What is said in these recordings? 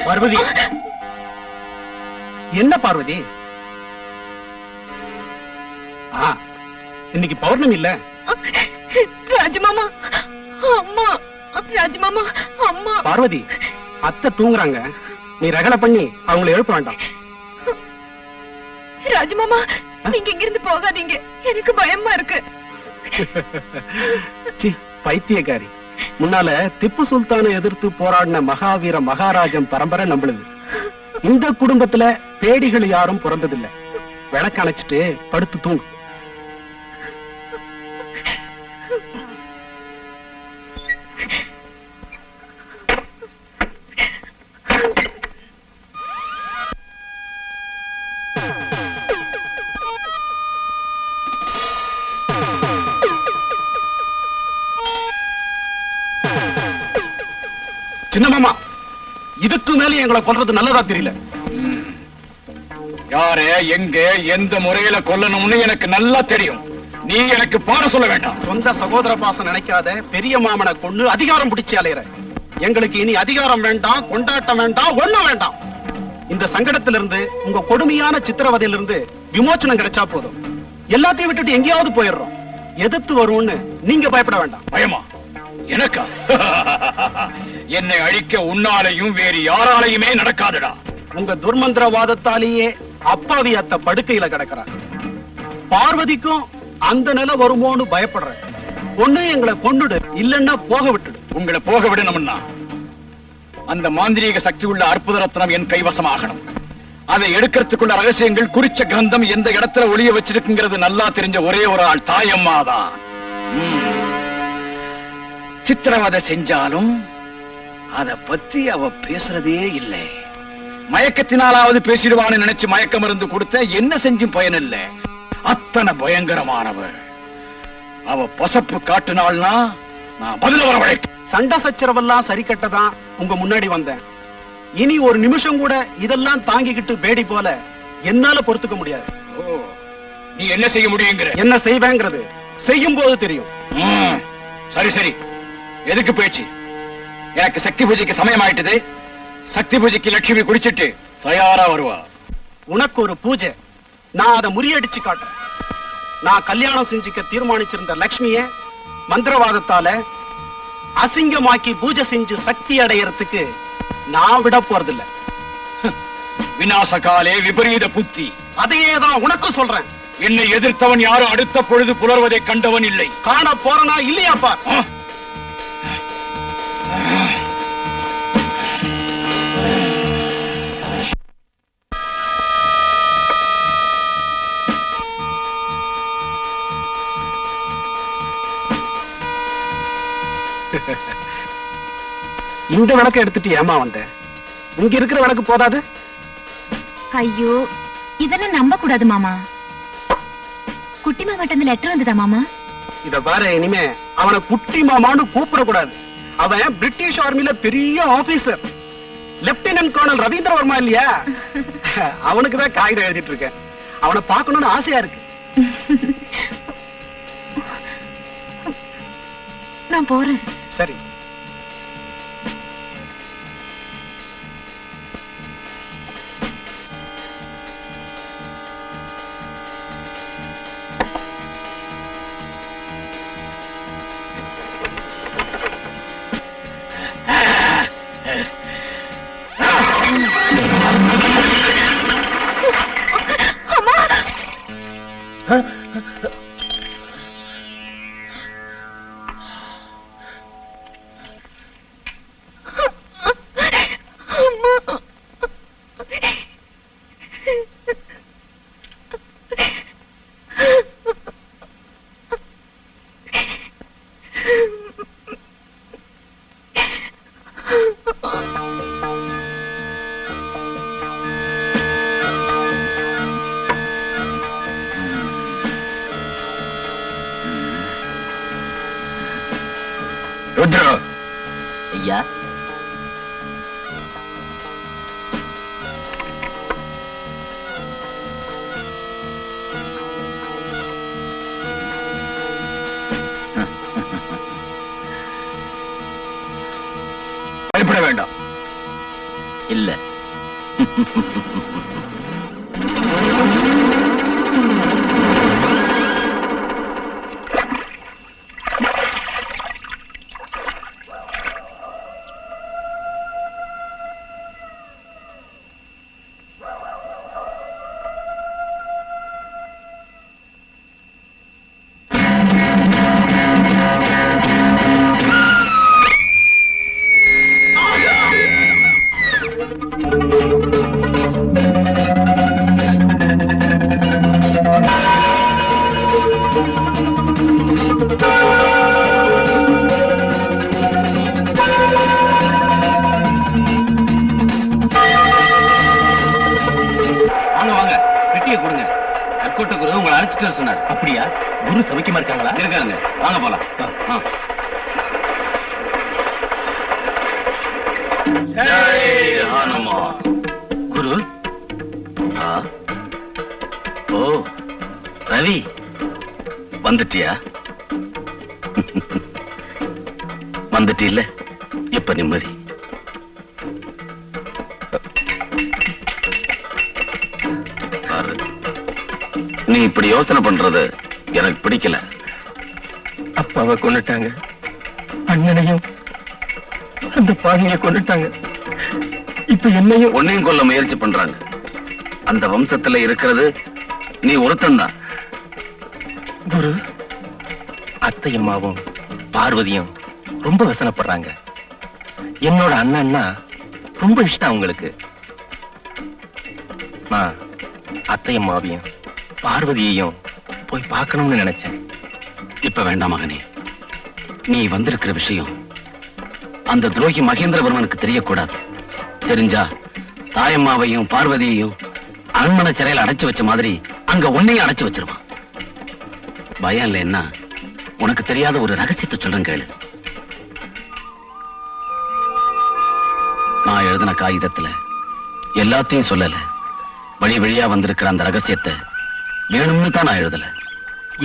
பார்வதி, என்ன பார்வதி? இன்னைக்கு பௌர்ணமி இல்ல? ராஜமாமா, அம்மா, ராஜமாமா, அம்மா. பார்வதி, அத்தை தூங்குறாங்க, நீ ரகலை பண்ணி அவங்களை எழுப்ப வேண்டாம். ராஜமாமா, நீங்க இங்கிருந்து போகாதீங்க, எனக்கு பயமா இருக்கு. பைத்தியக்காரி, முன்னால திப்பு சுல்தானை எதிர்த்து போராடின மகாவீர மகாராஜம் பரம்பரை நம்மளுது. இந்த குடும்பத்துல பேடிகள் யாரும் பிறந்ததில்லை. விளக்கு அணைச்சிட்டு படுத்து தூங்கு. சின்னமாமா, இதுக்கு மேல எங்களை கொல்றது நல்லதா தெரியல. யாரு, எங்க, எந்த முறையில கொல்லணும்னு எனக்கு நல்லா தெரியும். நீ எனக்கு பாடம் சொல்ல வேண்டாம். சொந்த சகோதர பாசம் நினைக்காத பெரிய மாமனை கொண்டு அதிகாரம் பிடிச்சு அலையிற. எங்களுக்கு இனி அதிகாரம் வேண்டாம், கொண்டாட்டம் வேண்டாம், ஒண்ணும் வேண்டாம். இந்த சங்கடத்திலிருந்து, உங்க கொடுமையான சித்திரவதையிலிருந்து விமோச்சனம் கிடைச்சா போதும். எல்லாத்தையும் விட்டுட்டு எங்கேயாவது போயிடுறோம். எதிர்த்து வரும்னு நீங்க பயப்பட வேண்டாம். பயமா? எனக்கா? என்னை அழிக்க உன்னாலையும் வேறு யாராலையுமே நடக்காதுடா. உங்க துர்மந்திரவாதத்தாலேயே அப்பாவி அத்த படுக்கையில கிடக்கிறார். பார்வதிக்கும் அந்த நிலை வருமோன்னு பயப்படுறேன். ஒண்ணு எங்களை கொண்டுடு, இல்லன்னா போக விட்டுடு. உங்களை போக விடணும்னா அந்த மாந்திரீக சக்தி உள்ள அற்புத ரத்னம் என் கைவசமாகணும். அதை எடுக்கிறதுக்குள்ள ரகசியங்கள், குறிச்ச கிரந்தம் எந்த இடத்துல ஒளிய வச்சிருக்குங்கிறது நல்லா தெரிஞ்ச ஒரே ஒரு ஆள் தாயம்மாதான். சித்திரவதை செஞ்சாலும் அத பத்தி அவ பேசுறதே இல்லை. மயக்கத்தினாலாவது பேசிடுவான்னு நினைச்சு மயக்க மருந்து கொடுத்த என்ன செஞ்சும் பயன் இல்லை. அத்தனை பயங்கரமானவள். அவ பசப்பு காட்டுனாள்னா நான் பதில வர வழைக்க. சண்டை சச்சரவெல்லாம் சரி கட்டதான் உங்க முன்னாடி வந்தேன். இனி ஒரு நிமிஷம் கூட இதெல்லாம் தாங்கிக்கிட்டு பேடி போல என்னால பொறுத்துக்க முடியாது. நீ என்ன செய்ய முடியுங்கிற? என்ன செய்வேங்கிறது செய்யும் போது தெரியும். சரி சரி, எதுக்கு பேச்சு? எனக்கு சக்தி பூஜைக்கு சமயம் ஆயிட்டது. சக்தி பூஜைக்கு லட்சுமி குடிச்சிட்டு தயாரா வருவா. உனக்கு ஒரு பூஜை, நான் அதை முறியடிச்சு காட்டுறேன். நான் கல்யாணம் செஞ்சுக்க தீர்மானிச்சிருந்த லட்சுமிய மந்திரவாதத்தால அசிங்கமாக்கி பூஜை செஞ்சு சக்தி அடையறதுக்கு நான் விட போறதில்ல. விநாசகாலே விபரீத புத்தி. அதையேதான் உனக்கு சொல்றேன். என்னை எதிர்த்தவன் யாரும் அடுத்த பொழுது புலர்வதை கண்டவன் இல்லை. காண போறனா இல்லையாப்பா? இந்த விளக்க எடுத்துட்டு ஏமா வந்த? இங்க இருக்கிற விளக்கு போதாது? ஐயோ, இதெல்லாம் நம்ப கூடாது மாமா. குட்டி மாவட்ட லெட்டர் வந்ததா மாமா? இத பாரு, இனிமே அவனை குட்டி மாமான்னு கூப்பிட கூடாது. அவன் பிரிட்டிஷ் ஆர்மில பெரிய officer, lieutenant colonel Ravindra Varma இல்லையா? அவனுக்குதான் காகிதம் எழுதிட்டு இருக்கேன். அவனை பார்க்கணும்னு ஆசையா இருக்கு. நான் போறேன். சரி. ருத்ரா, ஐயா, பயப்பட வேண்டாம். இல்ல சொன்னார். அப்படியா? குரு சௌக்கியமா இருக்காங்களா? இருக்காருங்க. வாங்க போலாம். குரு. ஓ ரவி வந்துட்டியா? வந்துட்டில்ல, இப்ப நிம்மதி. நீ இப்படி யோசனை பண்றது எனக்கு பிடிக்கல. அப்பாவை கொண்டுட்டாங்க, அண்ணனையும் அந்த பாடிய கொண்டுட்டாங்க, இப்ப என்னையும் உன்னையும் கொல்ல முயற்சி பண்றாங்க. அந்த வம்சத்துல இருக்கிறது நீ ஒருத்தன்தான். குரு, அத்தையம்மாவும் பார்வதியும் ரொம்ப வசனப்படுறாங்க. என்னோட அண்ணன்னா ரொம்ப இஷ்டம் அவங்களுக்கு. நான் அத்தையம்மாவையும் பார்வதியையும் போய் பார்க்கணும்னு நினைச்சேன். இப்ப வேண்டாம் மகனே. நீ வந்திருக்கிற விஷயம் அந்த துரோகி மகேந்திரவர்மனுக்கு தெரியக்கூடாது. தெரிஞ்சா தாயம்மாவையும் பார்வதியையும் அரண்மனை சிறையில் அடைச்சு வச்ச மாதிரி அங்க உன்னையும் அடைச்சு வச்சிருவான். பயம் இல்லைன்னா உனக்கு தெரியாத ஒரு ரகசியத்தை சொல்றேன் கேளு. நான் எழுதின காகிதத்துல எல்லாத்தையும் சொல்லல. வழி வழியா வந்திருக்கிற அந்த ரகசியத்தை வேணும்னு தான் நான் எழுதல.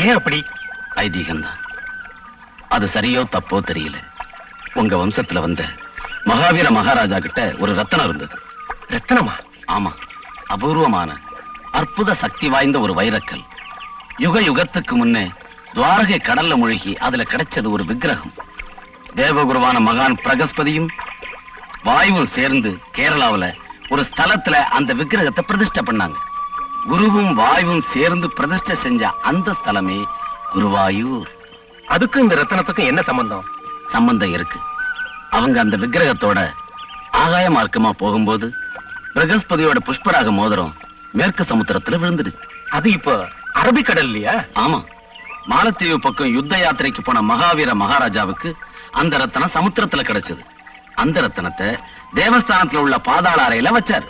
ஏன் அப்படி? ஐதீகம்தான். அது சரியோ தப்போ தெரியல. உங்க வம்சத்துல வந்த மகாவீர மகாராஜா கிட்ட ஒரு ரத்தனம் இருந்தது. ரத்தனமா? ஆமா, அபூர்வமான அற்புத சக்தி வாய்ந்த ஒரு வைரக்கல். யுக யுகத்துக்கு முன்னே துவாரகை கடல்ல மூழ்கி அதுல கிடைச்சது ஒரு விக்கிரகம். தேவகுருவான மகான் பிரகஸ்பதியும் வாயுவும் சேர்ந்து கேரளாவுல ஒரு ஸ்தலத்துல அந்த விக்கிரகத்தை பிரதிஷ்டை பண்ணாங்க. குருவும் வாயுவும் சேர்ந்து பிரதிஷ்டை செஞ்ச அந்த ஸ்தலமே குருவாயூர். அதுக்கும் இந்த ரத்தனத்துக்கும் என்ன சம்பந்தம்? சம்பந்தம் இருக்கு. அவங்க அந்த விக்கிரகத்தோட ஆகாய மார்க்கமா போகும்போது பிரகஸ்பதியோட புஷ்பராக மோதிரம் மேற்கு சமுத்திரத்துல விழுந்துடுச்சு. அது இப்போ அரபிக்கடல் இல்லையா? ஆமா, மாலத்தீவு பக்கம் யுத்த யாத்திரைக்கு போன மகாவீர மகாராஜாவுக்கு அந்த ரத்தனம் சமுத்திரத்துல கிடைச்சது. அந்த ரத்தனத்தை தேவஸ்தானத்துல உள்ள பாதாள அறையில வச்சார்.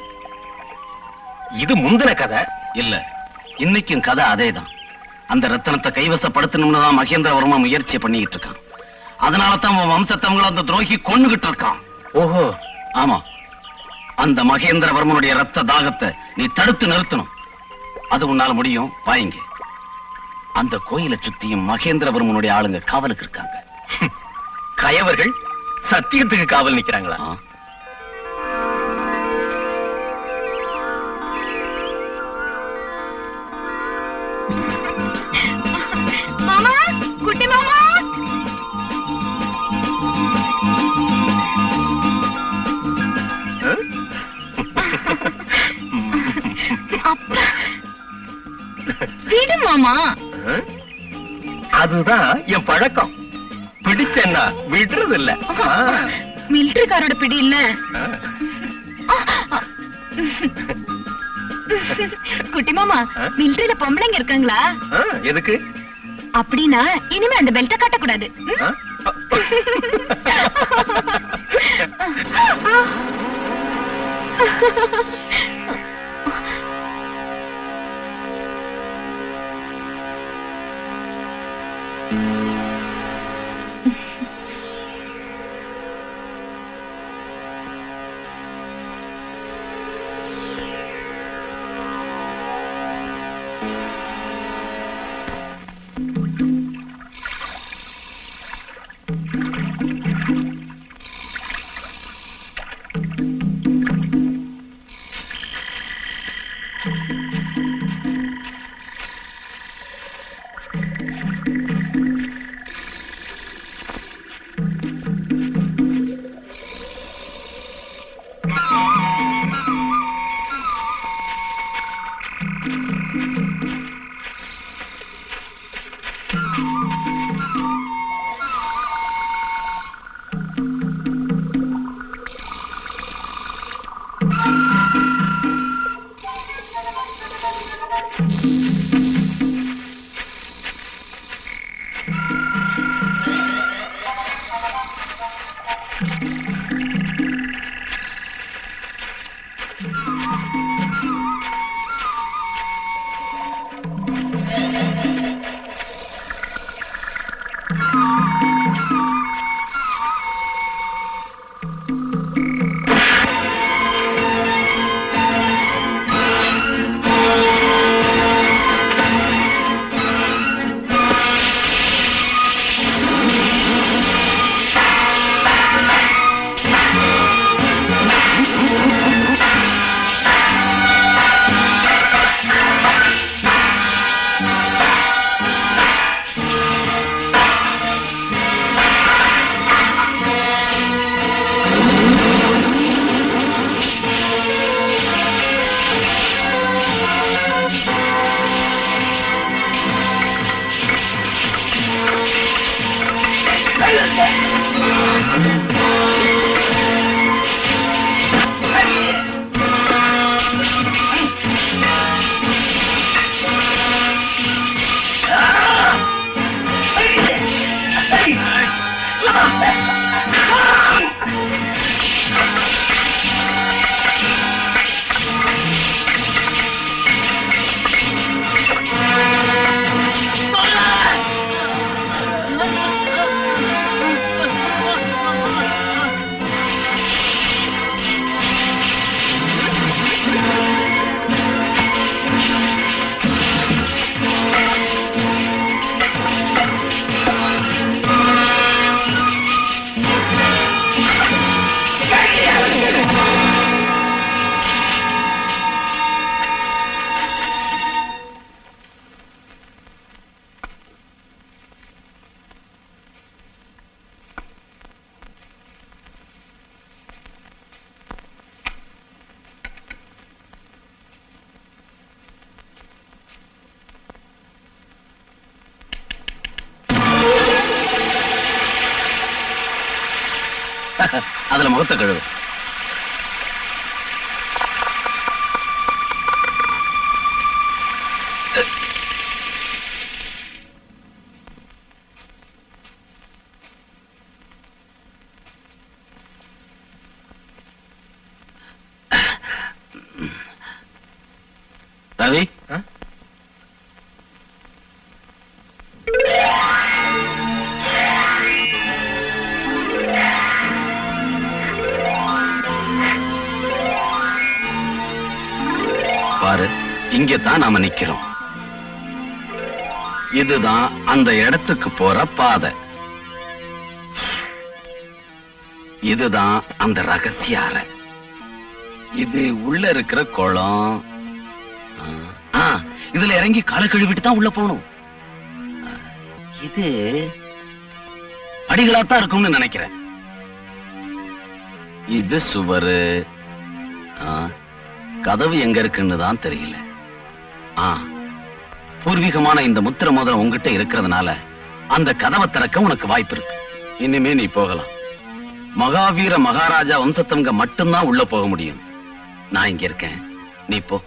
இது முந்தின கதை இல்ல, இன்னைக்கும் கதை அதேதான். அந்த ரத்தனத்தை கைவசப்படுத்தணும்னு தான் மகேந்திரவர்மன் முயற்சி பண்ணிக்கிட்டு இருக்கான். அதனால தான் உன் வம்சத்தவங்களை அந்த துரோகி கொன்னுகிட்டு இருக்கான். ஓஹோ. ஆமா, அந்த மகேந்திரவர்மனுடைய ரத்த தாகத்தை நீ தடுத்து நிறுத்தணும். அது உன்னால முடியும். வாங்க. அந்த கோயிலை சுத்தியும் மகேந்திரவர்மனுடைய ஆளுங்க காவலுக்கு இருக்காங்க. கயவர்கள் சத்தியத்துக்கு காவல் நிக்கிறாங்களா? மாமா, குட்டி மாமா. அப்பா, விடு மாமா. அதுதான் என் பழக்கம். பிடிச்சேன்னா விடுறது இல்ல. மிலிட்டரிக்காரோட பிடி இல்ல. குட்டி மாமா, மிலிட்டரியில பொம்பளைங்க இருக்காங்களா? எதுக்கு? அப்படின்னா இனிமே அந்த பெல்ட்ட காட்டக்கூடாது. அதுல முகத்தை கழுவு. ரவி, பாரு, இங்கதான் நாம நிக்கிறோம். இதுதான் அந்த இடத்துக்கு போற பாதை. இதுதான் அந்த ரகசிய அறை. இது உள்ள இருக்கிற குளம். இதுல இறங்கி காலை கழுவிட்டு தான் உள்ள போகணும். இது படிகளாத்தான் இருக்கும்னு நினைக்கிறேன். இது சுவரு. கதவு எங்க இருக்குன்னு தான் தெரியல. பூர்வீகமான இந்த முத்திர மோதிரம் உங்ககிட்ட இருக்கிறதுனால அந்த கதவை திறக்க உனக்கு வாய்ப்பு இருக்கு. இனிமே நீ போகலாம். மகாவீர மகாராஜா வம்சத்தவங்க மட்டும்தான் உள்ள போக முடியும். நான் இங்க இருக்கேன், நீ போ.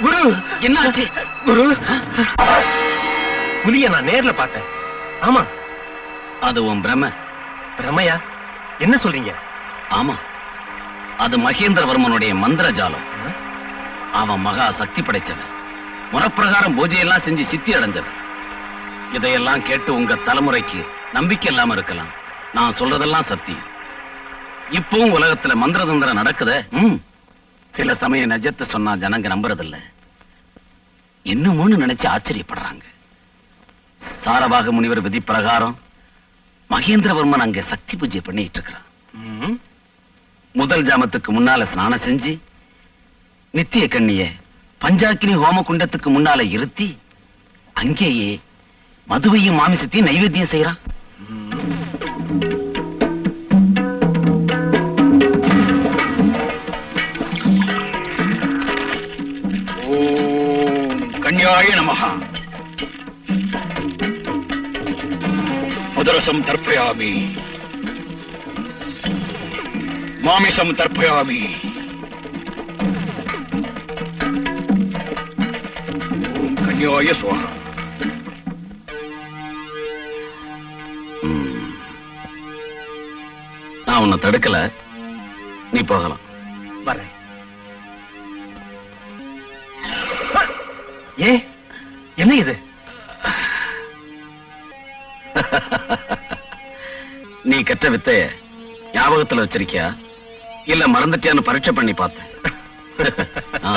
குரு, என்ன ஆச்சு? குரு, புலிய நான் நேர்ல பார்த்தேன். ஆமா. அது உன் பிரம. பிரமையா? என்ன சொல்றீங்க? ஆமா, அது மகேந்திரவர்மனுடைய மந்திர ஜாலம். அவன் மகா சக்தி படைச்சவன். முறப்பிரகாரம் பூஜையெல்லாம் செஞ்சு சித்தி அடைஞ்சவன். இதையெல்லாம் கேட்டு உங்க தலைமுறைக்கு நம்பிக்கை இல்லாம இருக்கலாம். நான் சொல்றதெல்லாம் சத்தியம். இப்பவும் உலகத்துல மந்திர தந்திரம் நடக்குத. சில சமயம் நிஜத்தை சொன்னா ஜனங்க நம்புறதில்ல. இன்னும்னு நினைச்சு ஆச்சரியப்படுறாங்க. சாரவாக முனிவர் விதி பிரகாரம் மகேந்திரவர்மன் அங்க சக்தி பூஜை பண்ணிட்டு இருக்கிறான். முதல் ஜாமத்துக்கு முன்னால ஸ்நானம் செஞ்சு நித்திய கண்ணிய பஞ்சாக்கினி ஹோம குண்டத்துக்கு முன்னால இருத்தி அங்கேயே மதுவையும் மாமிசத்தையும் நைவேத்தியம் செய்யறான். கன்யாய நமஹ. முதரசம் தர்ப்பயாமி, மாமிசம் தர்ப்பயாமி. ஓம் கன்யாய ஸ்வாஹா. நான் உன்னை தடுக்கல, நீ போகலாம். வரேன். ஏ, என்ன இது? நீ கற்ற வித்தைய ஞாபகத்துல வச்சிருக்கியா இல்ல மறந்துட்டியான்னு பரீட்சை பண்ணி பார்த்தேன். ஆ.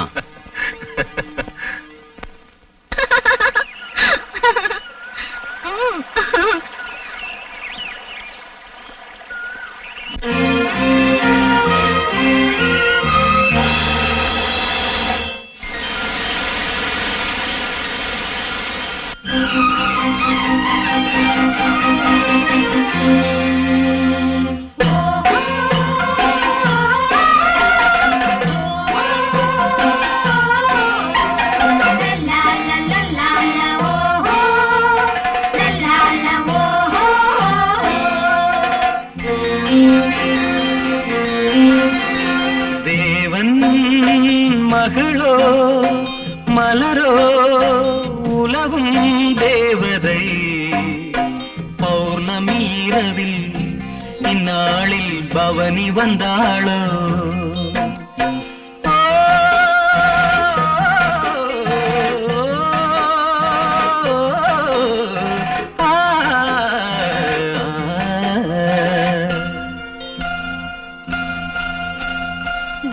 தேவன் மகளோ மலரோ உலவும் தேவதை, பௌர்ணமி இரவில் இந்நாளில் பவனி வந்தாளோ.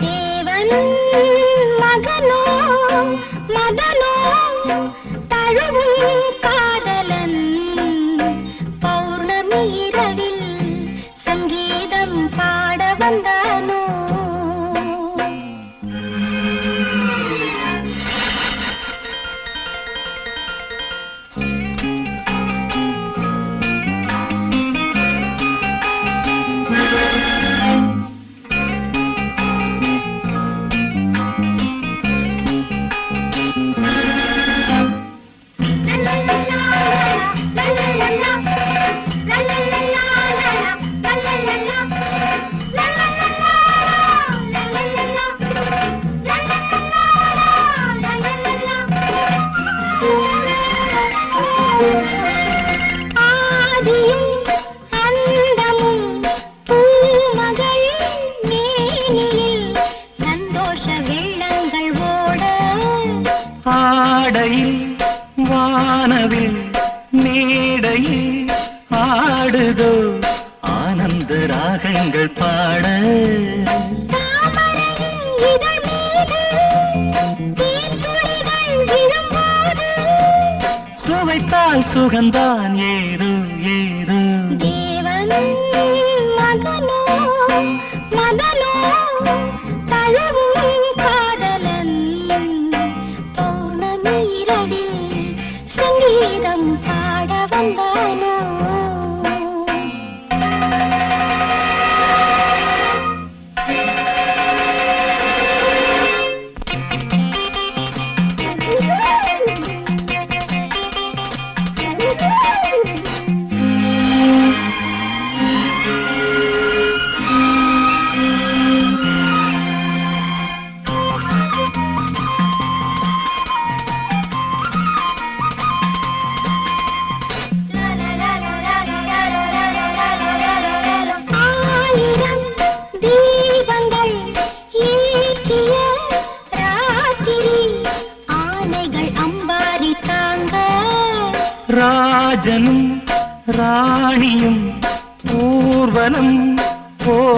தேவன் மகனோ மதனோ தழுவும் காதலன், பௌர்ணமி இரவில் சங்கீதம் பாட வந்தானோ. ஆதியும் அந்தமும் பூமகள் மேனியில் சந்தோஷ வெள்ளங்கள் ஓட, ஆடையில் வானவில் மேடையில் ஆடுதோ ஆனந்த ராகங்கள் பாட. தாமரையின் இதழ் மீது தேன்துளிகள் விழும்போது, சுவைத்தால் சுகந்தான் ஏதோ ஏதோ. தேவன் மகனோ மதனோ தழுவும் காதலன், பௌர்ணமி இரவில் சங்கீதம் பாட வந்தானோ.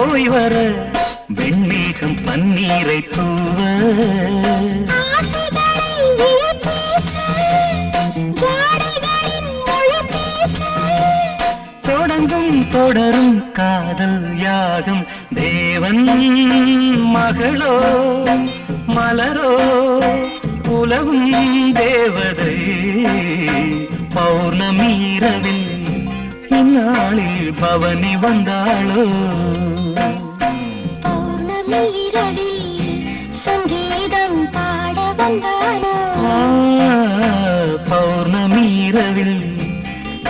போய் வர வெண்மேகம் பன்னீரை தூவ தொடங்கும் தொடரும் காதல் யாகம் தேவன் மகளோ மலரோ உலகும் தேவதை பௌர்ணமீரவில் இந்நாளில் பவனி வந்தாளோ பௌர்ணமீரவில் சங்கீதம் பாட வந்தாளோ பௌர்ணமீரவில்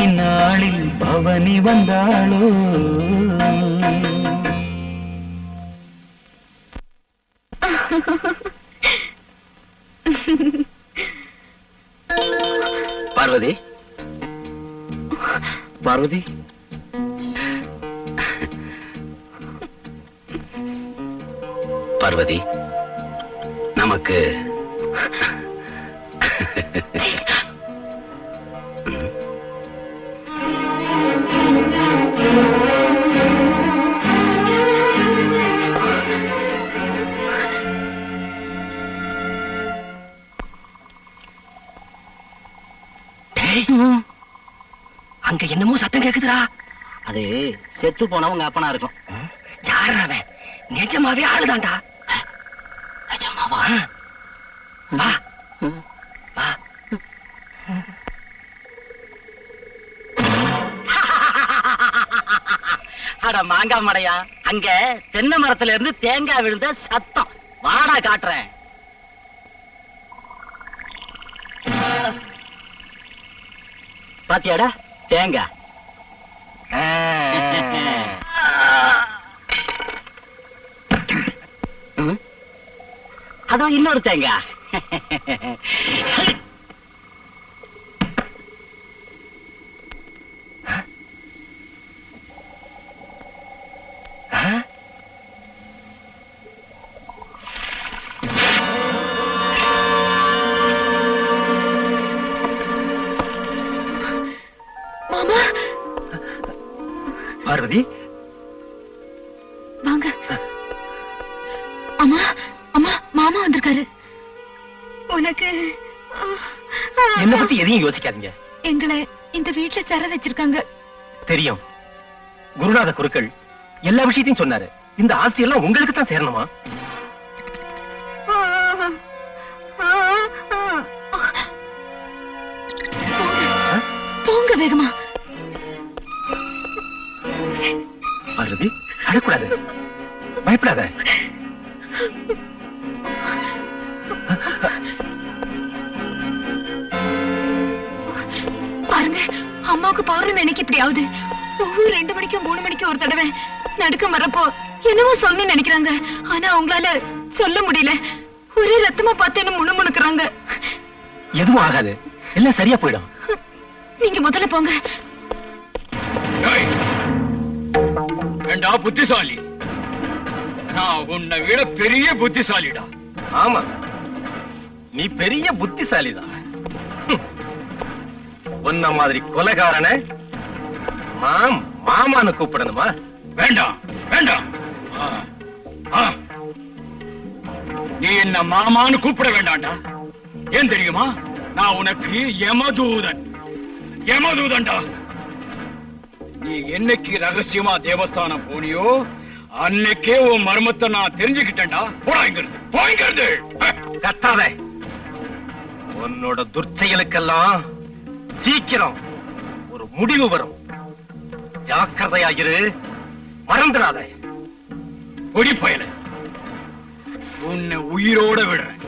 இந்நாளில் பவனி வந்தாளோ பார்வதி பார்வதி பார்வதி நமக்கு அங்க என்னமோ சத்தம் கேக்குதுடா. அது செத்து போனவங்க அப்பனா இருக்கும். யாரு அவன்? நிஜமாவே ஆளுதான்டா. நிஜமாவா? வா வா. அட மாங்காய் மடையா, அங்க தென்னை மரத்துல இருந்து தேங்காய் விழுந்த சத்தம். வாடா காட்டுறேன். பாத்தியாடா தேங்காய். அதோ இன்னொரு தேங்காய். பார்வதி வாங்க. அம்மா அம்மா, மாமா வந்திருக்காரு. உனக்கு என்ன பத்தி எதையும் யோசிக்காதீங்க. எங்களை இந்த வீட்டுல சேர வச்சிருக்காங்க. தெரியும், குருநாத குருக்கள் எல்லா விஷயத்தையும் சொன்னாரு. இந்த ஆஸ்தி எல்லாம் உங்களுக்கு தான் சேரணுமா? போங்க வேகமா. பார்வதி அழக்கூடாது, பயப்படாத. பாருங்க, அம்மாவுக்கு பௌர்ணமி எனக்கு இப்படி ஆகுது. ஒவ்வொரு 2 மணிக்கும் 3 மணிக்கும் ஒரு தடவை நடுக்கம் வரப்போ என்னவோ சொன்னு நினைக்கிறாங்க. ஆனா அவங்களால சொல்ல முடியல. ஒரே ரத்தமா பார்த்தேன்னு முணுமுணுக்குறாங்க. எதுவும் ஆகாது, எல்லாம் சரியா போயிடும். நீங்க முதல்ல போங்க. ஏண்டா புத்திசாலி, நான் உன்னை விட பெரிய புத்திசாலிடா. ஆமா, நீ பெரிய புத்திசாலிதான். உன்ன மாதிரி கொலைகாரன மாமான்னு கூப்பிடணுமா? வேண்டாம் வேண்டாம். நீ என்ன மாமான்னு கூப்பிட வேண்டாம்டா. ஏன் தெரியுமா? நான் உனக்கு யமதூதன். யமதூதன்டா. நீ என்னைக்கு ரகசியமா தேவஸ்தானம் போனியோ அன்னைக்கே உன் மர்மத்தை நான் தெரிஞ்சுக்கிட்டேன்டா. போய்கிறது கத்தாத. உன்னோட துர்ச்செயலுக்கெல்லாம் சீக்கிரம் ஒரு முடிவு வரும். ஜாக்கிரதையாயிரு, மறந்துடாத. பொடி பயல, உன்னை உயிரோட விடுறேன்.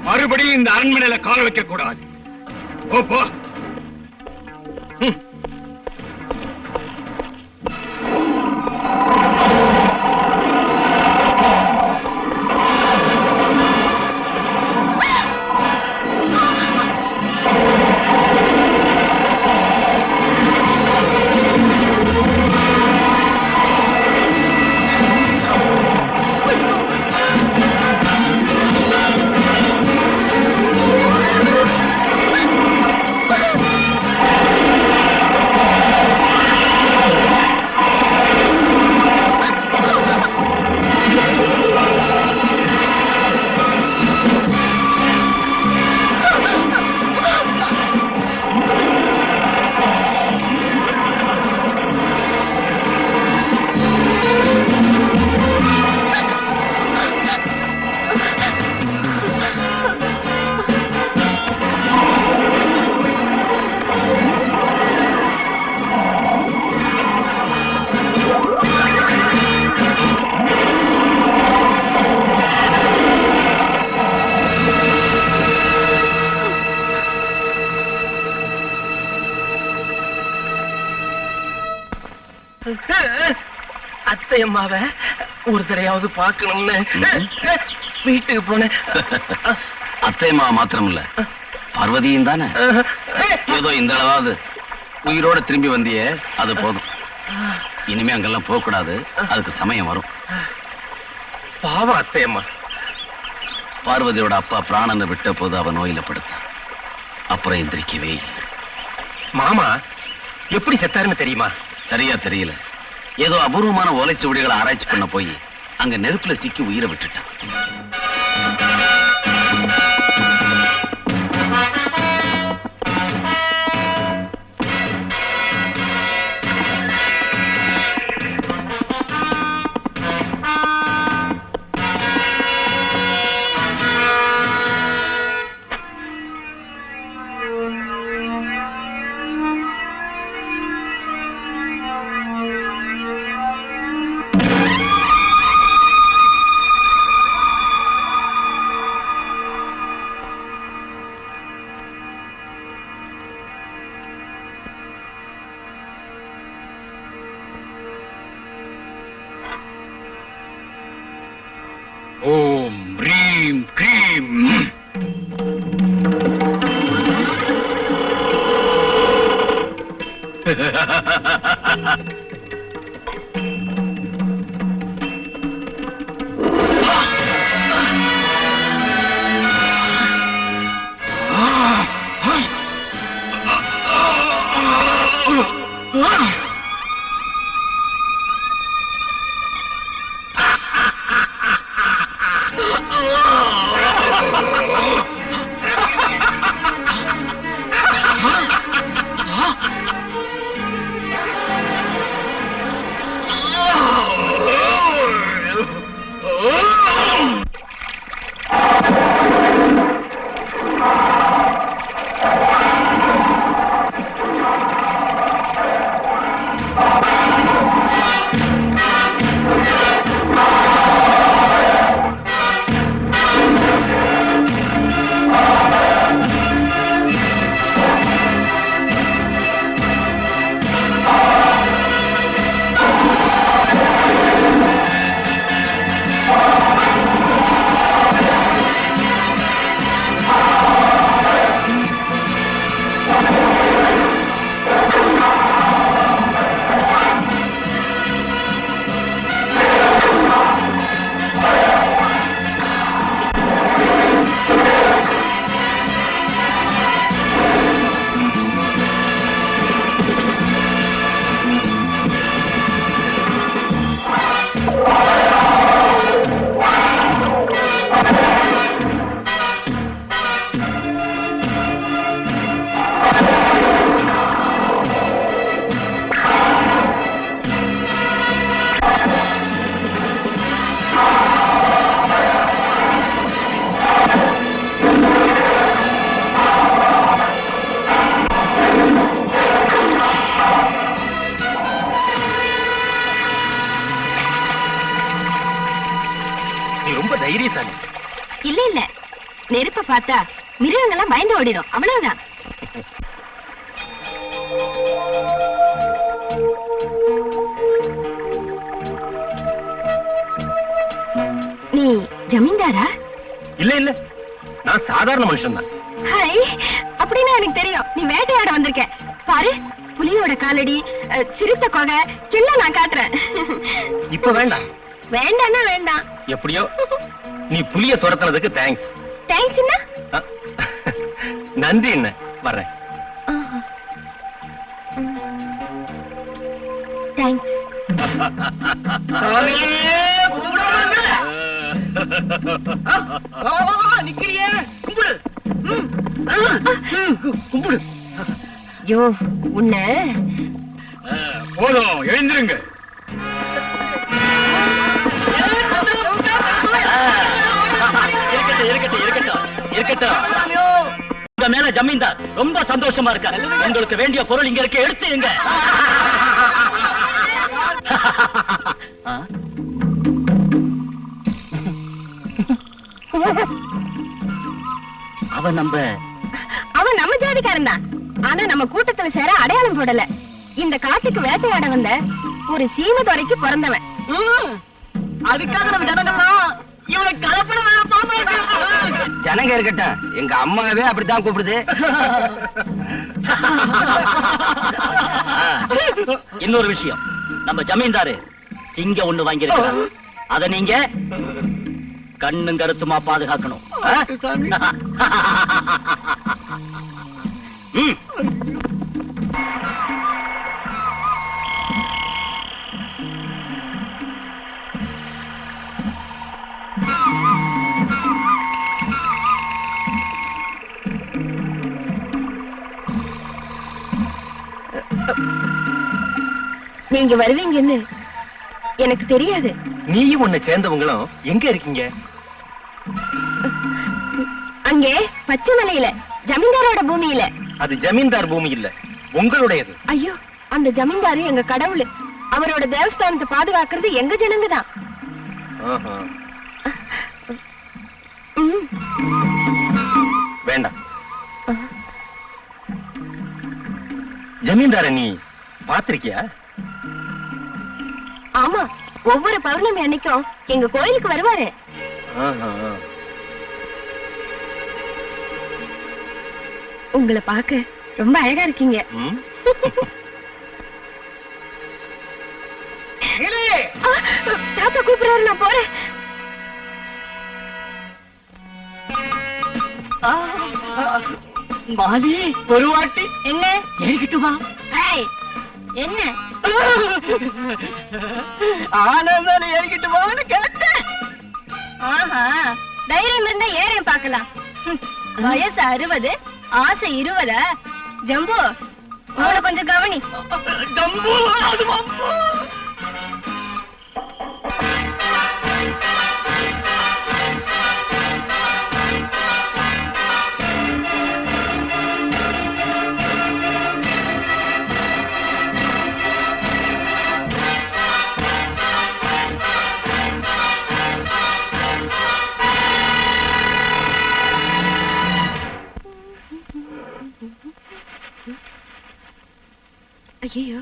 மறுபடியும் இந்த அரண்மனையில கால் வைக்க கூடாது. போ. அத்தை அம்மாவ ஒரு தடையாவது பார்க்கணும்னு வீட்டுக்கு போனேன். அத்தைமா மாத்திரம் இல்ல, பார்வதியும் தானே. ஏதோ இந்த அளவாவது உயிரோட திரும்பி வந்தியே, அது போதும். இனிமே அங்கெல்லாம் போக கூடாது, அதுக்கு சமயம் வரும். பாவம் அத்தை அம்மா. பார்வதியோட அப்பா பிராணனை விட்ட போது அவன் நோயில படுத்தான். அப்புறம் எந்திரிக்கவே இல்லை. மாமா எப்படி செத்தாருன்னு தெரியுமா? சரியா தெரியல. ஏதோ அபூர்வமான ஓலைச்சுவடிகளை ஆராய்ச்சி பண்ண போய் அங்க நெருப்புல சிக்கி உயிரை விட்டுட்டான். ஓம் ரீம் க்ரீம். ரொம்ப தைரியசாலி. இல்ல இல்ல, நெருப்ப பார்த்தா மிருகங்கள்லாம் பயந்து ஓடிடும், அவ்வளவுதான். நீ ஜமீன்தாரா? இல்ல இல்ல, நான் சாதாரண மனுஷன் தான். ஹாய், அப்படின்னா எனக்கு தெரியும் நீ வேட்டையாட வந்திருக்க. பாரு, புலியோட காலடி, சிறுத்தை கொகை எல்லாம் நான் காட்டுறேன். இப்ப வேண்டாம். வேண்டாம்னா வேண்டாம். எப்படியோ நீ புலிய துரத்துனதுக்கு தேங்க்ஸ். தேங்க்ஸ்னா? நன்றி. என்ன வர்றேன். தேங்க்ஸ். யோ, உன்ன போதும், எழுந்திருங்க. உங்க மேல ஜமீன்தார் ரொம்ப சந்தோஷமா இருக்காரு. உங்களுக்கு வேண்டிய பொருள் இங்க இருக்க, எடுத்து எங்க. அவன் நம்ம ஜாதிக்காரன் தான். ஆனா நம்ம கூட்டத்துல சேர அடையாளம் போடல. இந்த காட்டுக்கு வேட்டையாட வந்த ஒரு சீமதுரைக்கு பிறந்தவன். அதுக்காக நம்ம ஜனங்கள்லாம் இவனை கலப்பட ஜனங்க இருக்கட்டும், எங்க அம்மாவே அப்படித்தான் கூப்பிடுது. இன்னொரு விஷயம், நம்ம ஜமீன்தாரு சிங்க ஒண்ணு வாங்கியிருக்கிறார். அத நீங்க கண்ணும் கருத்துமா பாதுகாக்கணும். ம். நீங்க வருவீங்கன்னு எனக்கு தெரியாது. நீயும் உன்னை சேர்ந்தவங்களும் எங்க இருக்கீங்க? அங்கே பச்சை மலையில ஜமீன்தாரோட பூமியில. அது ஜமீன்தார் பூமி இல்ல, உங்களுடையது. ஐயோ, அந்த ஜமீன்தாரு எங்க கடவுள். அவரோட தேவஸ்தானத்தை பாதுகாக்கிறது எங்க ஜனங்க தான். ஆஹா. வேண்டாம். ஜமீன்தார நீ பாத்திருக்கியா? ஆமா, ஒவ்வொரு பௌர்ணமி அன்னைக்கும் எங்க கோயிலுக்கு வருவாரு. உங்களை பார்க்க ரொம்ப அழகா இருக்கீங்க. தாத்தா கூப்பிடுறாரு, நான் போறேன். மாலி ஒரு வாட்டி என்ன ஏறிக்கிட்டுமா? என்ன ஆனந்தான ஏறிக்கிட்டுமான்னு கேட்டேன். ஆஹா, தைரியம் இருந்தா ஏறேன் பார்க்கலாம். வயசு 60, ஆசை 20. ஜம்பு, அவனை கொஞ்சம் கவனி. ஜம்பு, அது வம்பு. ஐயோ,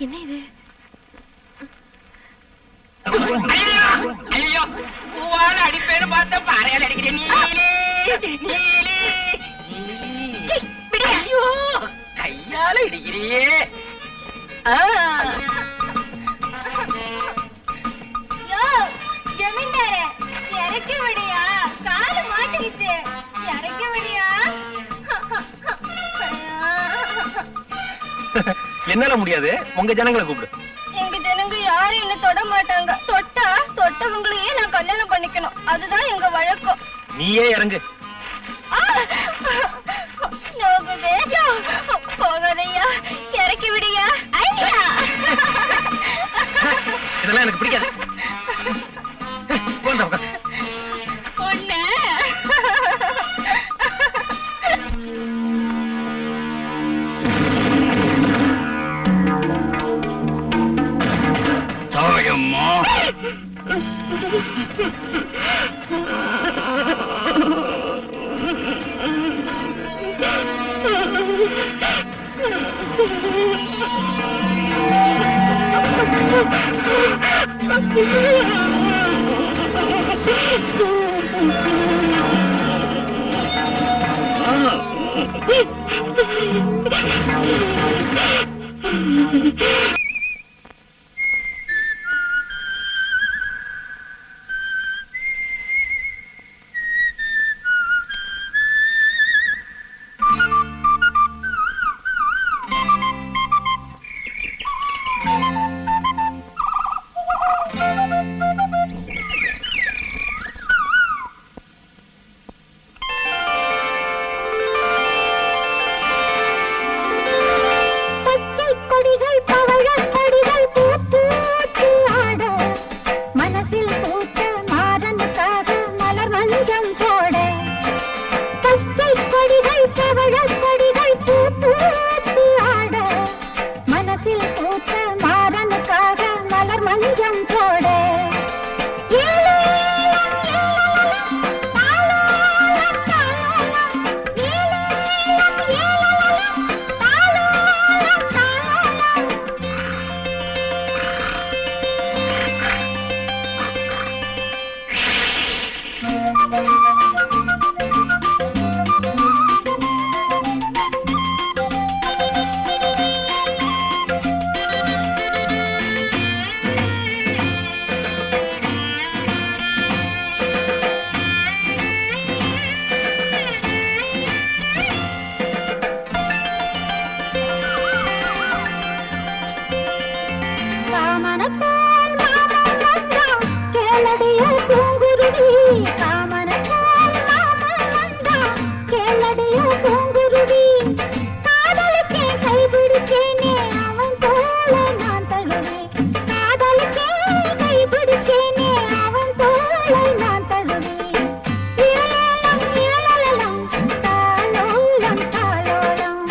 என்ன இது? ஐயோ, பூவால அடிப்பேன்னு பார்த்த பாறையால் அடிக்கிறேன். ஐயோ, கையால இடிக்கிறியே. ஜமீன்தாரே, இறக்கி விடியா, காலு மாட்டிக்கிச்சு. இறக்கி விடியா. என்னால முடியாது, உங்க ஜனங்களை கூப்பிடு. எங்க ஜனங்க யாரும் என்ன தொட மாட்டாங்க. தொட்டவங்களையே நான் கல்யாணம் பண்ணிக்கணும், அதுதான் எங்க வழக்கம். நீயே இறங்கு. போகாதையா, இறக்கி விடியா. ஐயா, இதெல்லாம் எனக்கு பிடிக்காது. ஒண்ணு தாயம்மா, கொடிகள் பவழ கேளடியோ பூங்குருவி காமனத்தான் மாமன் வந்தான் கேளடியோ பூங்குருவி காதலுக்கே கைபிடிச்சேனே அவன் தோளை நான் தழுவேன் காதலுக்கே கைபிடிச்சேனே அவன் தோளை நான் தழுவேன் ஏலம் ஏலலம் தாளோலம் தாளோலம்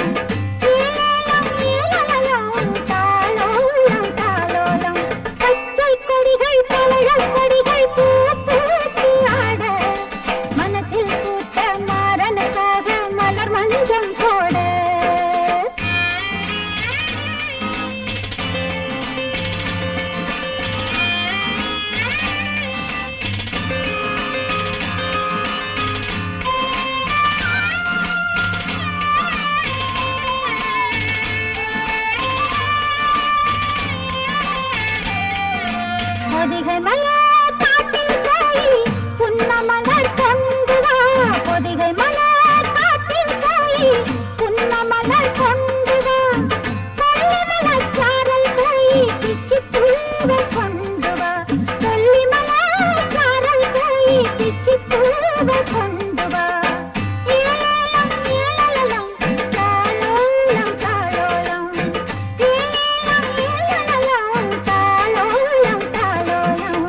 ஏலம் ஏலலம் தாளோலம் தாளோலம் பச்சை கொடிகள் பழம் கொடிகள் பூ பூத்து ஆட மனசில் பூத்த மாறனுக்காக மலர் மஞ்சம் போட பொதிகை மலர் காட்டில் போய் புன்ன மலர் கொண்டு வா பொதிகை மலர் காட்டில் போய் புன்ன மலர் கொண்டு வா கொல்லி மலர் சாரல் போய் பிச்சி பூவை கொண்டு வா கொல்லி மலர் சாரல் போய் பிச்சி பூவை கொண்டு வா ஏலம் ஏலலம் தாளோலம் தாளோலம் ஏலம் ஏலலம் தாளோலம் தாளோலம்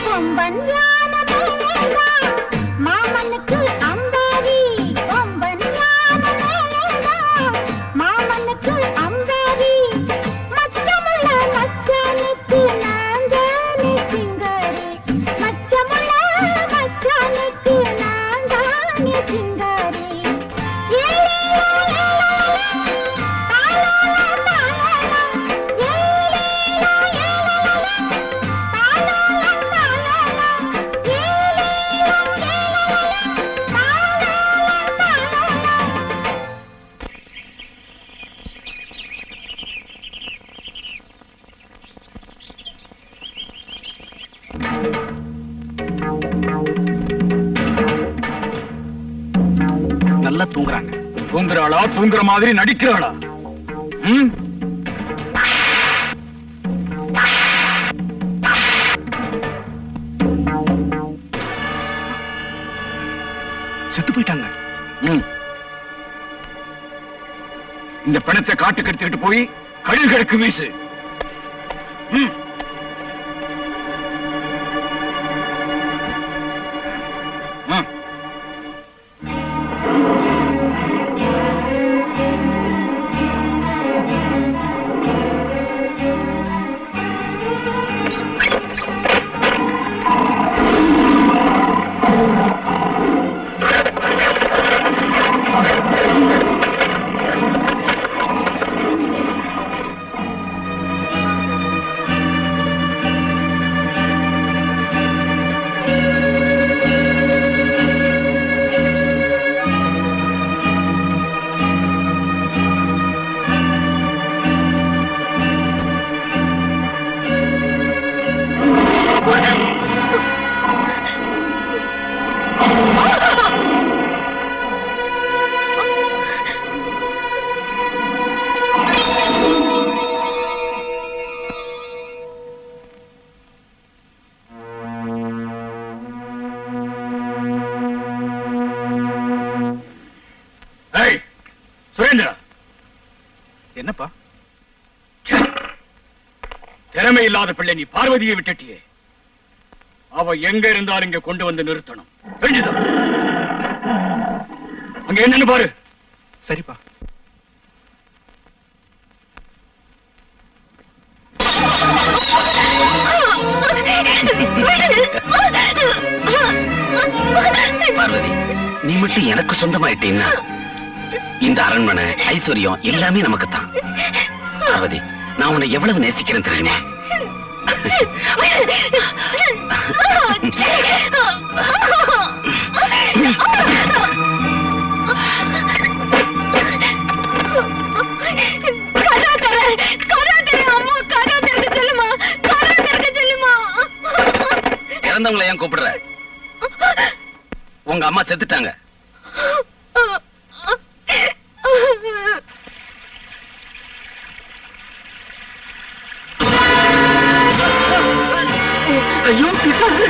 கொம்பன் யானை மேலேதான் மாமனுக்கு அம்பாரி கொம்பன் யானை மேலேதான் மாமனுக்கு அம்பாரி மச்சமுள்ள மச்சானுக்கு நான்தானே சிங்காரி மச்சமுள்ள மச்சானுக்கு நான்தானே சிங்காரி ஏலேலோ ஏலேலோ தாளோலம் தாளோலம் ஏலேலோ ஏலேலோ தாளோலம் தாளோலம் ஏலேலோ ஏலேலோ தாளோலம் தாளோலம் நல்லா தூங்குறாங்க. தூங்குறாளா தூங்குற மாதிரி நடிக்கிறாளா? ம்? செத்து போயிட்டாங்க. ம். இந்த பணத்தை காட்டுக்கு எடுத்துக்கிட்டு போய் கழுகுகளுக்கு வீசு. ம். ம். ஏய், சுரேந்திரா, என்னப்பா? திறமை இல்லாத பிள்ளை நீ பார்வதியை விட்டுட்டியே. அவ எங்க இருந்தாலும் இங்க கொண்டு வந்து நிறுத்தணும். தெரிஞ்சுதா? அங்க என்னன்னு பாரு. சரிப்பா. பார்வதி, நீ மட்டும் எனக்கு சொந்தமாயிட்டீன்னா இந்த அரண்மனை ஐஸ்வர்யம் எல்லாமே நமக்குத்தான். பார்வதி, நான் உன்னை எவ்வளவு நேசிக்கிறேன் தெரியுமா? ஏன் கூப்பிடுற? உங்க அம்மா செத்துட்டாங்க. ஐயோ பிசாசு!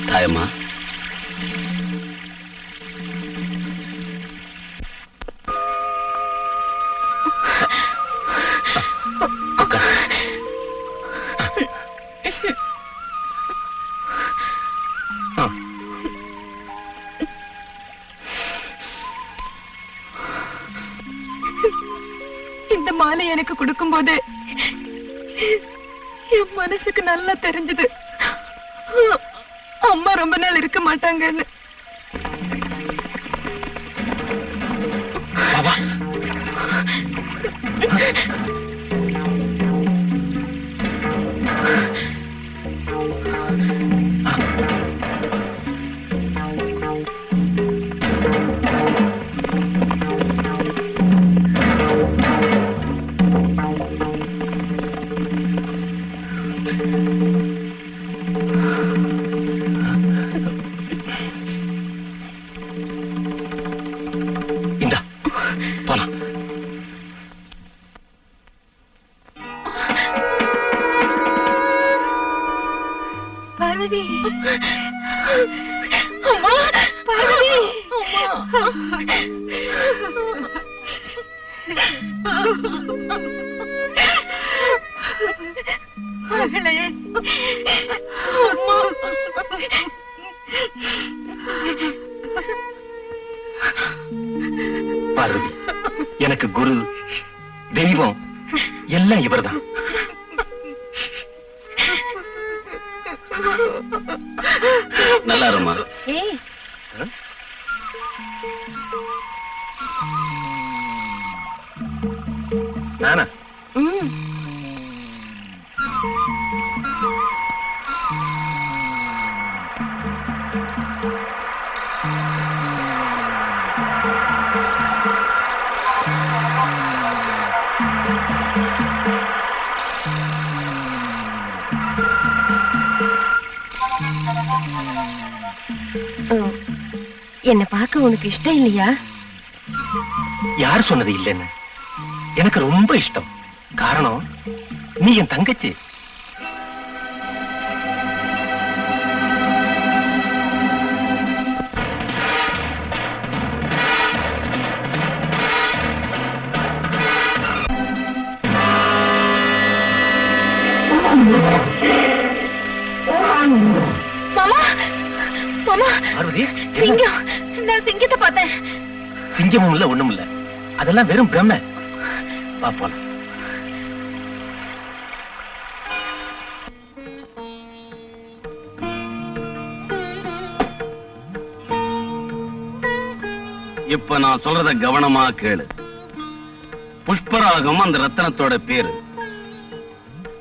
தாயம்மா, இந்த மாலை எனக்கு கொடுக்கும்போது என் மனசுக்கு நல்லா தெரிஞ்சது அம்மா ரொம்ப நாள் இருக்க மாட்டாங்கன்னு. இந்தா போலாம். பார்வதி, அம்மா, பார்வதி, மகளே, அம்மா. பார்வதி, எனக்கு குரு தெய்வம் எல்லாம் இவர்தான். நல்லா இருமா. ஏய், நானா? என்ன பார்க்க உனக்கு இஷ்டம் இல்லையா? யார் சொன்னது இல்லைன்னு? எனக்கு ரொம்ப இஷ்டம். காரணம், நீ என் தங்கச்சி. மாமா, மாமா, பார்வதி, சிங்கம். நான் சிங்கத்தை பார்த்தேன். சிங்கமும் இல்ல, ஒண்ணும் இல்ல. அதெல்லாம் வெறும் பிரம்ம. வா போலாம். இப்ப நான் சொல்றத கவனமா கேளு. புஷ்பராகம் அந்த ரத்தனத்தோட பேரு.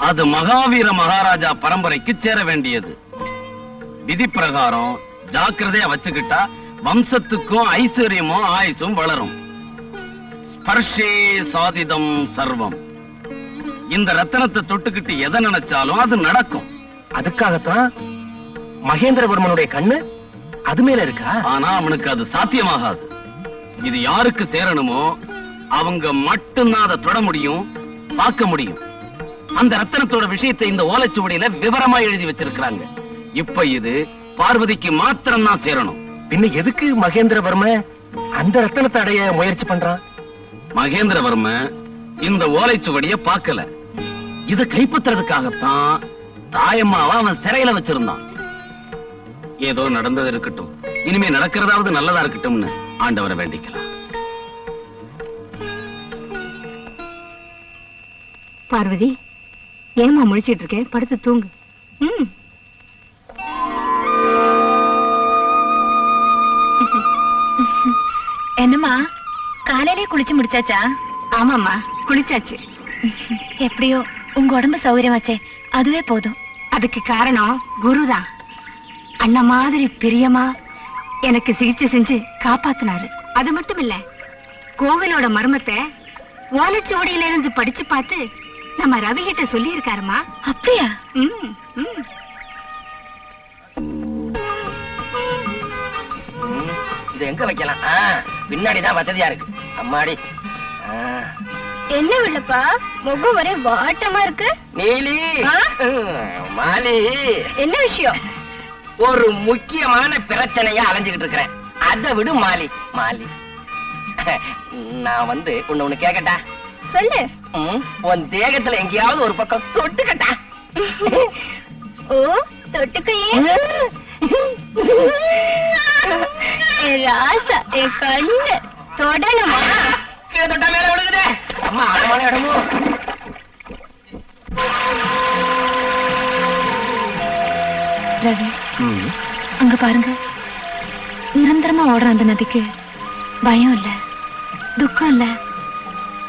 அது மகாவீர மகாராஜா பரம்பரைக்கு சேர வேண்டியது. விதி பிரகாரம் ஜாக்கிரதையா வச்சுக்கிட்டா வம்சத்துக்கும் ஐஸ்வர்யமும் ஆயுசும் வளரும். ஸ்பர்ஷே சாதிதம் சர்வம். இந்த ரத்தனத்தை தொட்டுக்கிட்டு எதை நினைச்சாலும் அது நடக்கும். அதுக்காகத்தான் மகேந்திரவர்மனுடைய கண்ணு அது மேல இருக்கா? ஆனா அவனுக்கு அது சாத்தியமாகாது. இது யாருக்கு சேரணுமோ அவங்க மட்டும்தான் அதை தொட முடியும், பார்க்க முடியும். அந்த ரத்தனத்தோட விஷயத்தை இந்த ஓலைச்சுவடியில விவரமா எழுதி வச்சிருக்காங்க. இப்ப இது பார்வதிக்கு மாத்திரம் தான் சேரணும். பின்ன எதுக்கு மகேந்திரவர்ம அந்த ரத்தனத்தை அடைய முயற்சி பண்றான்? மகேந்திரவர்ம இந்த ஓலைச்சுவடிய பார்க்கல. இத கைப்பற்றுறதுக்காகத்தான் தாயம்மாவை அவன் சிறையில வச்சிருந்தான். ஏதோ நடந்தது இருக்கட்டும், இனிமே நடக்கிறதாவது நல்லதா இருக்கட்டும்னு ஆண்டவரை வேண்டிக்கலாம். பார்வதி, ஏமா முழிச்சிட்டு இருக்க? படுத்து தூங்கு. என்னம்மா, காலையிலே குளிச்சு முடிச்சாச்சா? ஆமாம்மா, குளிச்சாச்சு. எப்படியோ உங்க உடம்பு சௌகரியமாச்சே, அதுவே போதும். அதுக்கு காரணம் குருதான். அண்ணா மாதிரி பிரியமா எனக்கு சிகிச்சை செஞ்சு காப்பாத்தினாரு. அது மட்டும் இல்ல, கோவிலோட மர்மத்தை ஓலைச்சுவடியில இருந்து படிச்சு பார்த்து நம்ம ரவி கிட்ட சொல்லி இருக்காருமா. அப்படியா? இது எங்க வைக்கலாம்? பின்னாடிதான் வசதியா இருக்கு. அம்மாடி. என்ன வில்லப்பா, முகம் ஒரே வாட்டமா இருக்கு. நீலி, மாலி, என்ன விஷயம்? ஒரு முக்கியமான பிரச்சனையா அலைஞ்சுகிட்டு இருக்கிறேன். அதை விடு மாலி. மாலி, நான் ஒண்ணு கேக்கட்டா? சொல்லு. உன் தேகத்துல எங்கேயாவது ஒரு பக்கம் தொட்டுக்கட்டா? ஓ, தொட்டுக்கையே. ராசா, என் கண்ணு தொடணுமா? கீழே தொட்டா மேல விழுகுதே. அம்மா, ஆழமான இடமோ? ரவி, அங்க பாருங்க. நிரந்தரமா ஓடுற அந்த நதிக்கு பயம் இல்ல, துக்கம் இல்ல,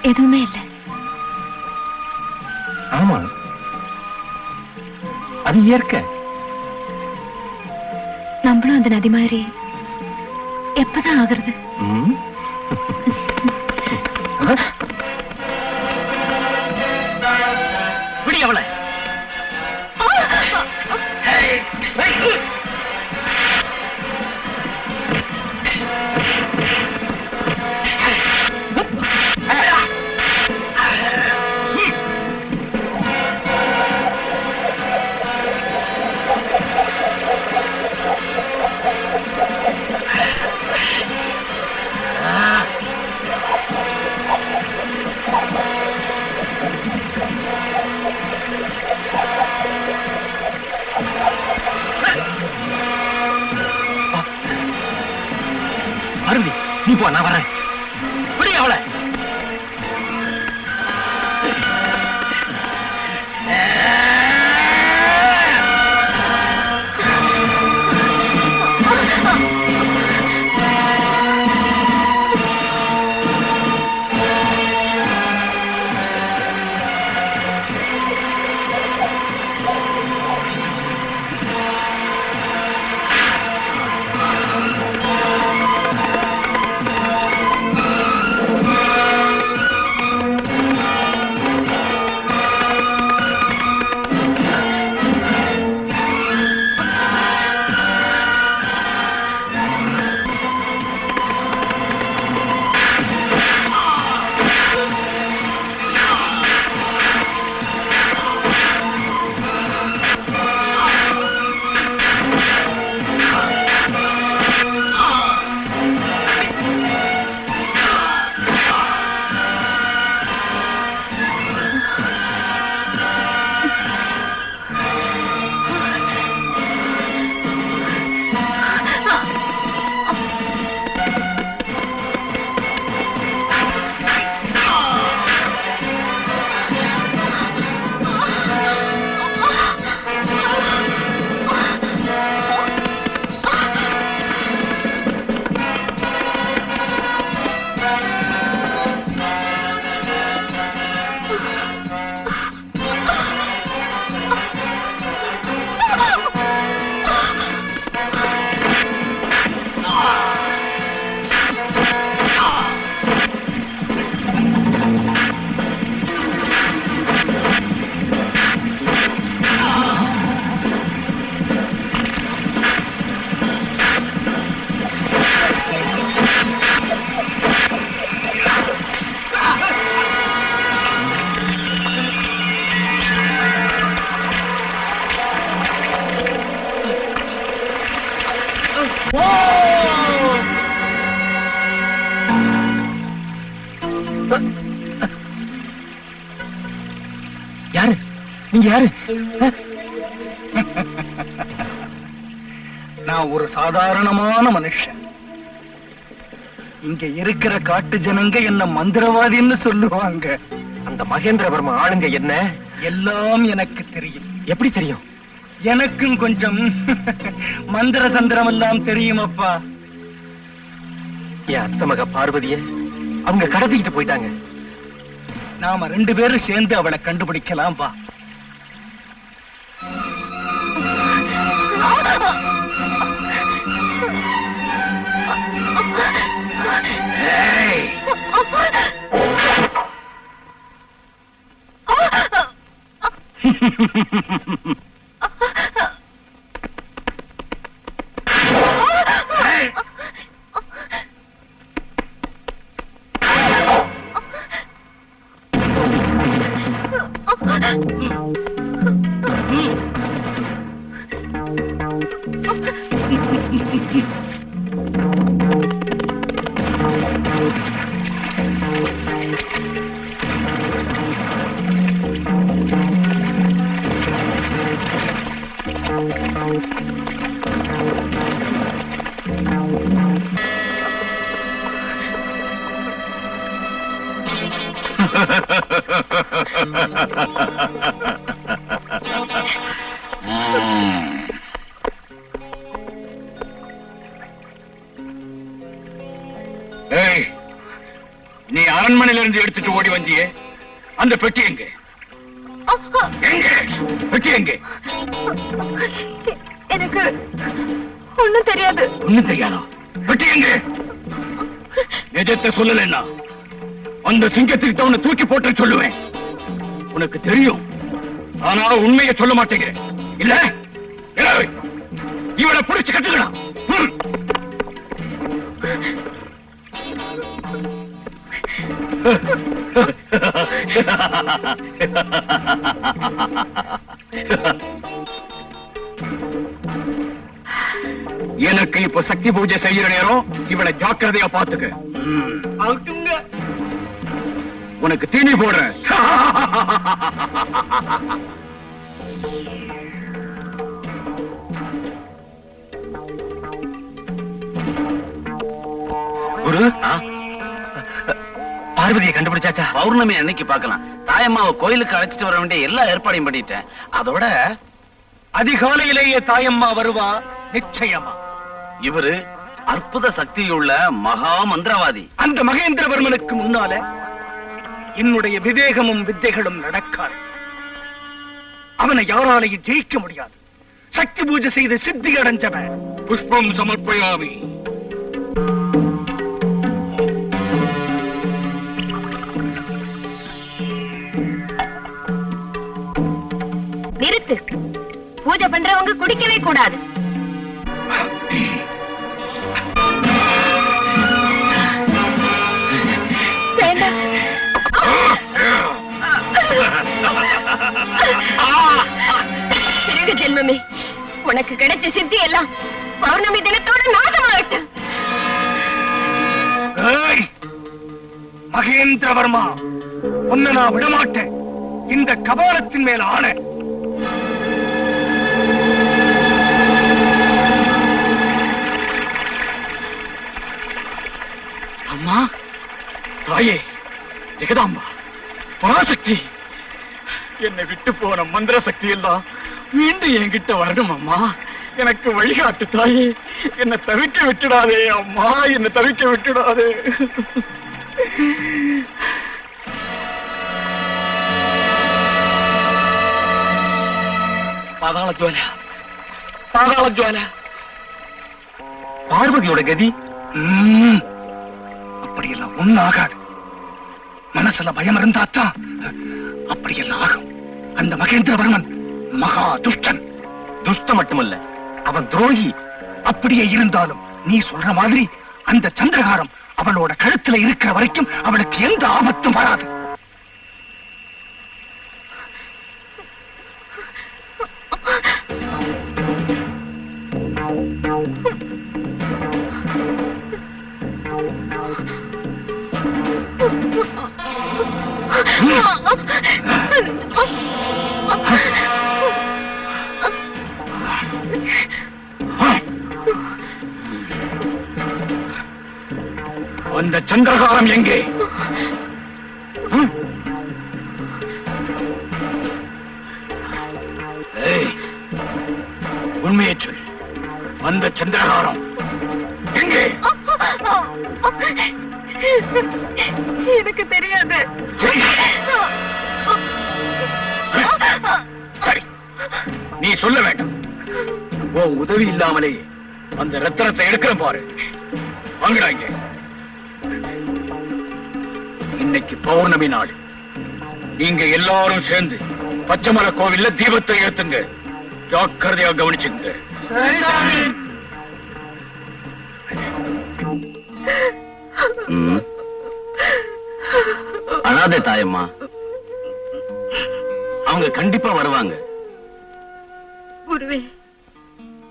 எதுவுமே இல்ல. ஆமா, அது இயற்கை. நம்மளும் அந்த நதி மாதிரி எப்பதான் ஆகுறது? விடி அவளை. அருவி, நீ போ, நான் வரேன். விடி அவளை. யாரு நீங்க? யாரு? நான் ஒரு சாதாரணமான மனுஷன். இங்க இருக்கிற காட்டு ஜனங்க என்ன மந்திரவாதின்னு சொல்லுவாங்க. அந்த மகேந்திரவர்மா ஆளுங்க என்ன? எல்லாம் எனக்கு தெரியும். எப்படி தெரியும்? எனக்கும் கொஞ்சம் மந்திர தந்திரம் எல்லாம் தெரியும் அப்பா. என் அத்தை மக பார்வதிய அவங்க கடத்திக்கிட்டு போயிட்டாங்க. நாம 2 பேரும் சேர்ந்து அவளை கண்டுபிடிக்கலாம் வா. ஏய்! ஏய், நீ அரண்மனையில இருந்து எடுத்துட்டு ஓடி வந்தியே, அந்த பெட்டி எங்க? எங்க பெட்டி எங்க? எனக்கு ஒண்ணும் தெரியாது. ஒண்ணும் தெரியாதா? பெட்டி எங்க? நிஜத்தை சொல்லலன்னா அந்த சிங்கத்துக்கு உன்னை தூக்கி போட்டு சொல்லுவேன். உனக்கு தெரியும், ஆனா உண்மையை சொல்ல மாட்டேங்கிற இல்ல? இவளை புடிச்சு கட்டுக்கலாம். எனக்கு இப்ப சக்தி பூஜை செய்யற நேரம், இவளை ஜாக்கிரதையா பாத்துக்க. உனக்கு தீனி போடுறேன். குரு, பார்வதியை கண்டுபிடிச்சாச்சா? பௌர்ணமி அன்னைக்கு பார்க்கலாம். தாயம்மாவை கோயிலுக்கு அழைச்சிட்டு வர வேண்டிய எல்லா ஏற்பாடையும் பண்ணிட்டேன். அதோட அதிகாலையிலேயே தாயம்மா வருவா நிச்சயமா. இவரு அற்புத சக்தியுள்ள மகா மந்திரவாதி. அந்த மகேந்திரவர்மனுக்கு முன்னால என்னுடைய விவேகமும் வித்தைகளும் நடக்காது. அவனை யாராலையும் ஜெயிக்க முடியாது. சக்தி பூஜை செய்து சித்தி அடைஞ்சவன். புஷ்பம் சமர்ப்பயாமி. நிறுத்து. பூஜை பண்றவங்க குடிக்கவே கூடாது. வேண்டாம். திருடு ஜென்மமே, உனக்கு கிடைச்ச சித்தி எல்லாம் பௌர்ணமி தினத்தோட நாசமாகட்டும். மகேந்திரவர்மா, உன்னை நான் விடமாட்டேன். இந்த கபாலத்தின் மேல ஆணை. அம்மா, தாயே, ஜெகதாம்பா, பராசக்தி, என்னை விட்டு போன மந்திர சக்தி எல்லாம் மீண்டும் என்கிட்ட வரணும் அம்மா. எனக்கு வழிகாட்டு தாயே. என்னை தவிக்க விட்டுடாதே அம்மா, என்னை தவிக்க விட்டுடாதே. பாதாள ஜுவால, பாதாள ஜுவால. பார்வதியோட கதி அப்படியெல்லாம் ஒண்ணு ஆகாது. மனசுல பயம் இருந்தாத்தான் அப்படியெல்லாம் ஆகும். அந்த மகேந்திரவர்மன் மகா துஷ்டன். துஷ்டம் மட்டுமல்ல, அவன் துரோகி. அப்படியே இருந்தாலும் நீ சொல்ற மாதிரி அந்த சந்திரகாரம் அவளோட கழுத்துல இருக்கிற வரைக்கும் அவளுக்கு எந்த ஆபத்தும் வராது. அந்த சந்திரகாரம் எங்கே? உண்மையை சொல். அந்த சந்திரகாரம் எங்கே? எனக்கு தெரியாது. உன் உதவி இல்லாமலே அந்த ரத்தனத்தை எடுக்கிறேன் பாரு. வாங்குறாங்க. இன்னைக்கு பௌர்ணமி நாள். நீங்க எல்லாரும் சேர்ந்து பச்சைமலை கோவில்ல தீபத்தை ஏத்துங்க. ஜாக்கிரதையா கவனிச்சுங்க. அழாதே தாயம்மா, அவங்க கண்டிப்பா வருவாங்க. குருவே,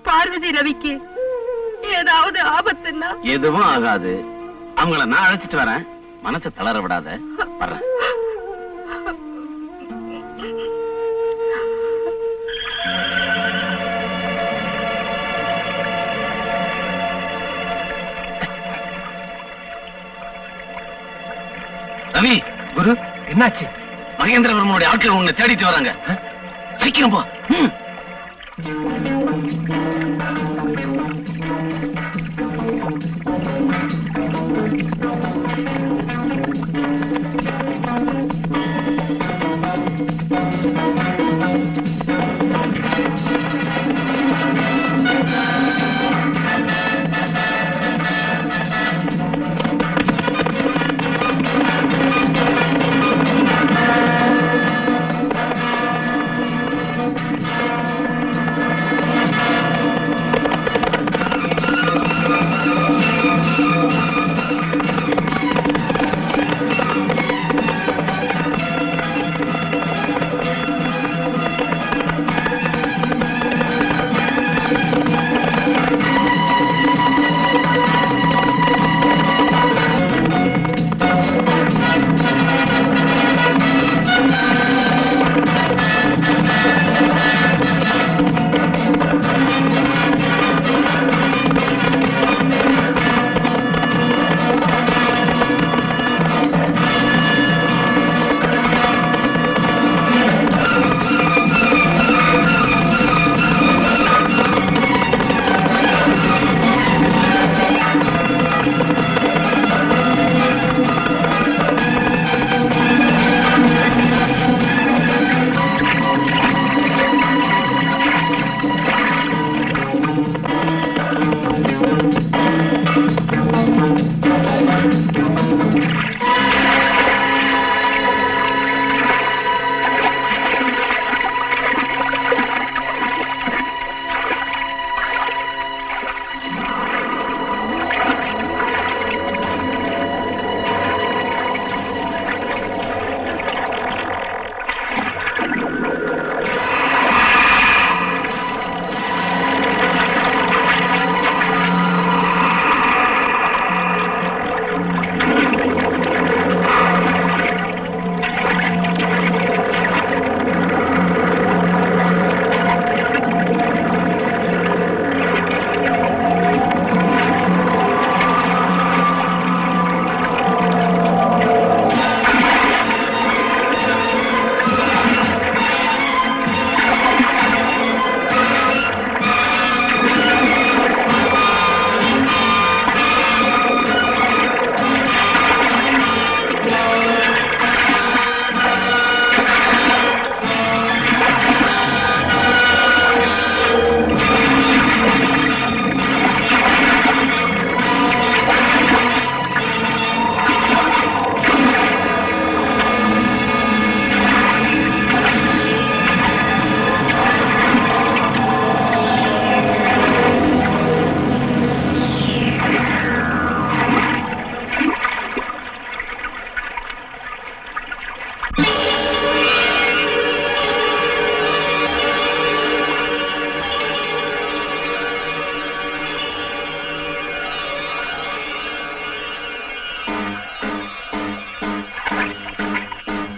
பார்வதி ரவிக்கு ஏதாவது ஆபத்துன்னா? எதுவும் ஆகாது. அவங்கள நான் அழைச்சிட்டு வரேன். மனசை தளர விடாத. வர்றேன். ரவி, குரு, என்னாச்சு? மகேந்திரவர்மனுடைய ஆட்கள் உன்னை தேடிட்டு வராங்க. சீக்கிரம் போ.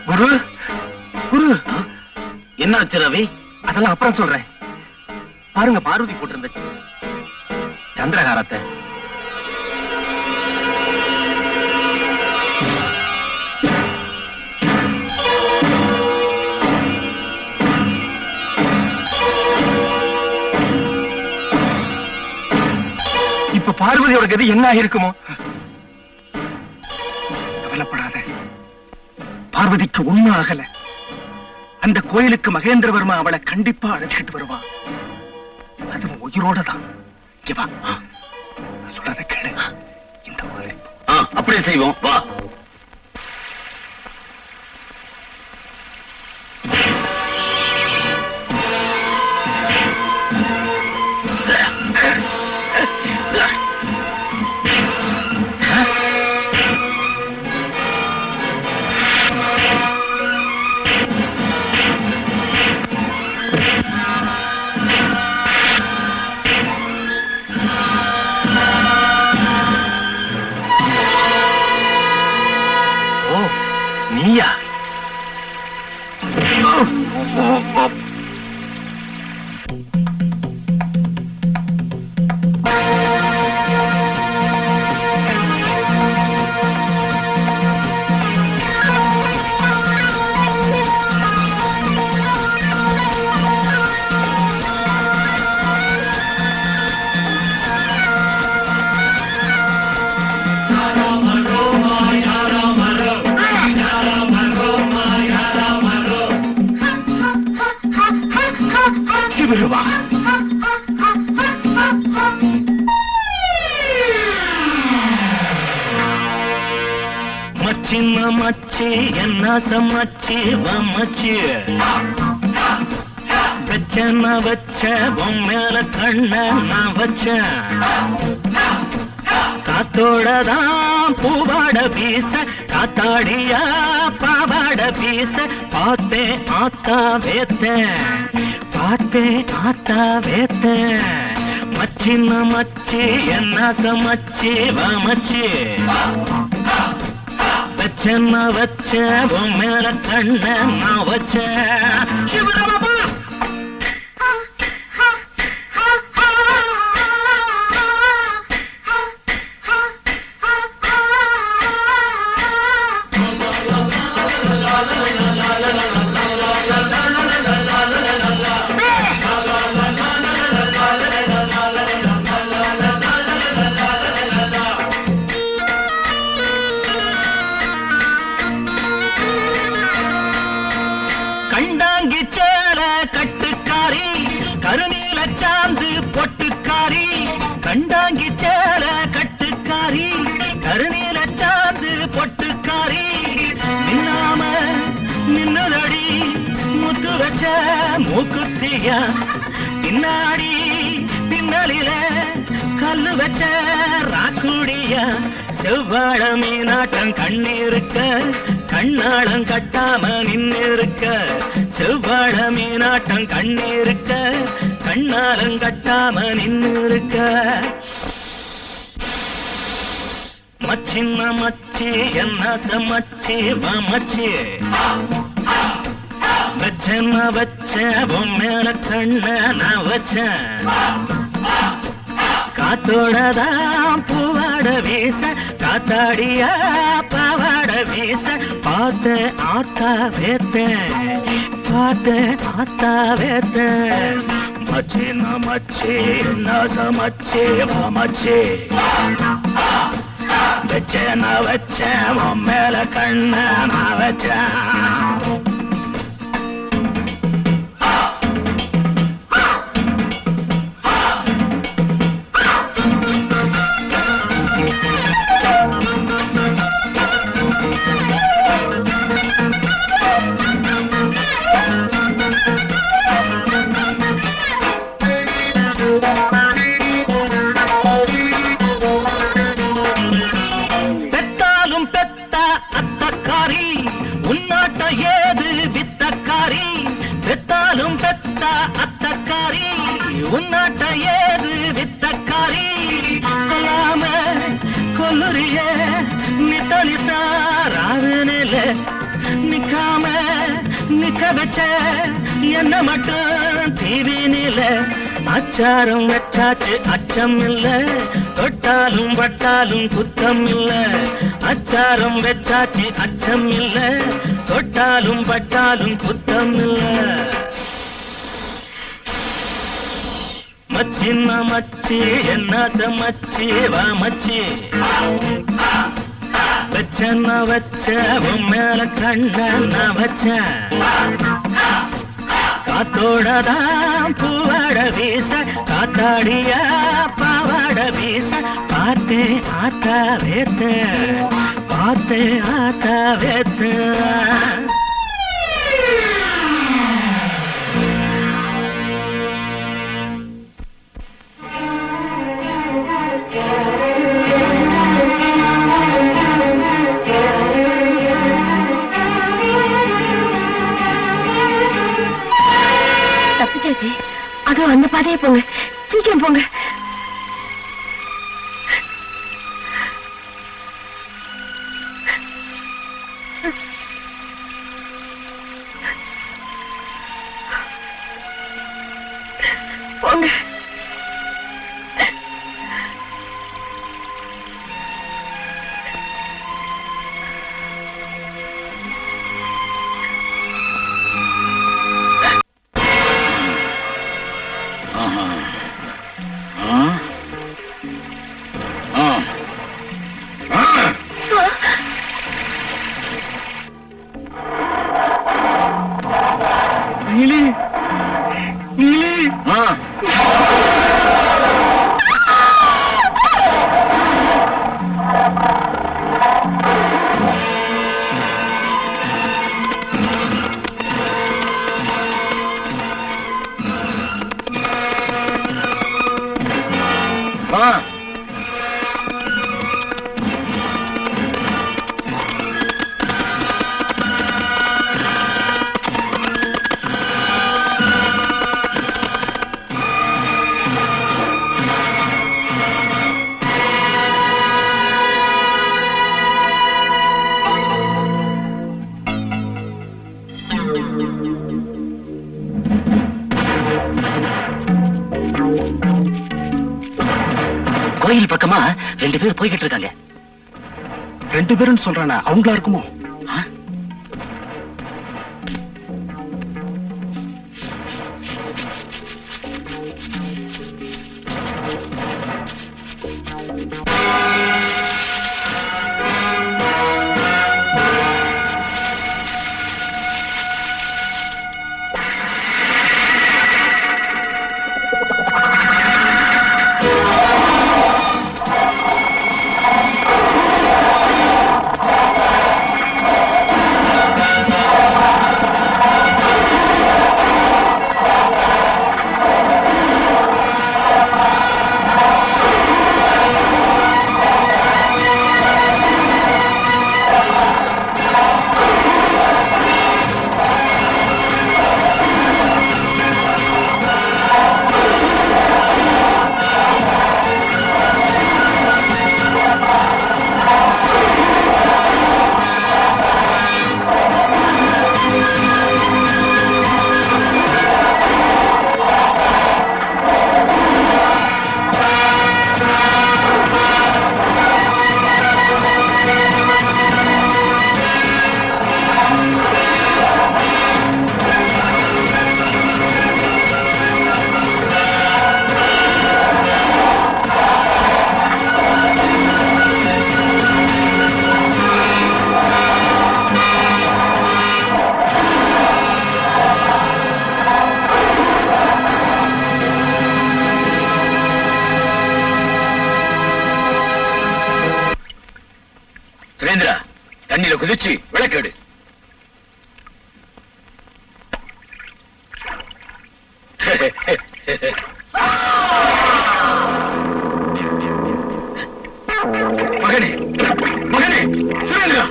குரு, குரு, என்னாச்சு ரவி? அதெல்லாம் அப்புறம் சொல்றேன். பாருங்க, பார்வதி போட்டிருந்த சந்திரகாரத்தை. இப்ப பார்வதியோட கதி என்ன ஆகிருக்குமோ? கவலைப்படாத, பார்வதிக்கு ஒண்ணும் ஆகல. அந்த கோயிலுக்கு மகேந்திரவர்மா அவளை கண்டிப்பா அழைச்சிட்டு வருவான். அதுவும் உயிரோட தான். சொல்றத கேளு. இந்த மாதிரி அப்படியே செய்வோம். வா. நீயா? சிவருவா மச்சின்ன மச்சி என்ன சமச்சி வமச்சி வச்ச வச்ச பொம்மேல கண்ண நான் வச்ச காத்தோடதான் பூவாட பீச காத்தாடியா பாவாட பீச பார்த்தேன் ஆத்தா வேத்தேன் பார்த்தேன் ஆத்தா வேத்தேன் மச்சின்ன மச்சி என்ன சமச்சி வமச்சி வச்ச வச்ச பொம்மேல கண்ண நான் வச்ச சிவராமப்பா. கண்டாங்கி சேல கட்டுக்காரி கருநீல சாந்து பொட்டுக்காரி கண்டாங்கி சேல கட்டுக்காரி கருநீல சாந்து பொட்டுக்காரி நின்னாம நின்னுதடி முத்து வச்ச மூக்குத்தியா பின்னாடி பின்னலில கல்லு வச்ச ராக்குடியா செவ்வாழ மீனாட்டம் கண்ணீருக்க கண்ணாளம் கட்டாம நின்னிருக்க செவ்வாழ மீனாட்டம் கண்ணீருக்க கண்ணாளம் கட்டாம நின்னிருக்க மச்சின்ன மச்சி என்ன சமச்சி வமச்சி வச்ச வச்ச பொம்மேல கண்ண நான் வச்சேன் காத்தோடதான் பூவாட வீச காத்தாடியா பாவாட வீச பார்த்த ஆத்தா வேத்தேன் பார்த்த ஆத்தா வேத்தேன் மச்சின்ன மச்சி என்ன சமச்சி வமச்சி வச்ச நான் வச்ச பொம்மேல கண்ண நான் வச்சேன் பெத்தாலும் பெத்தா அத்தக்காரி உன்னாட்ட ஏது வித்தக்காரி பெத்தாலும் பெத்தா அத்தக்காரி உன்னாட்ட ஏது வித்தக்காரி கொல்லாம கொல்லுறிய நித்தனித்தா ராவுனில நிக்காம நிக்க வச்ச என்ன மட்டும் தீவினில அச்சாரம் வச்சாச்சு அச்சம் இல்ல தொட்டாலும் பட்டாலும் குத்தம் இல்ல அச்சாரம் வச்சாச்சு அச்சம் இல்ல தொட்டாலும் பட்டாலும் குத்தம் இல்ல மச்சின்ன மச்சி என்ன சமச்சி வமச்சி வச்ச வச்ச பொம்மேல கண்ண நான் வச்ச காத்தோடதான் பூவாட வீச காத்தாடியா பாவாட வீச பார்த்தே ஆத்தா வேத்த பார்த்தே ஆத்தா வேத்த தப்பிச்சாச்சு. அதோ அந்த பாதையே போங்க, சீக்கிரம் போங்க. போங்க. கோயில் பக்கமா 2 பேர் போய்கிட்டு இருக்காங்க. 2 பேரும் சொல்றானே, அவங்களா இருக்குமோ? சுரேந்திரா, தண்ணியில குதிச்சு விளக்கெடு. மகனே, மகனே, சுரேந்திரா!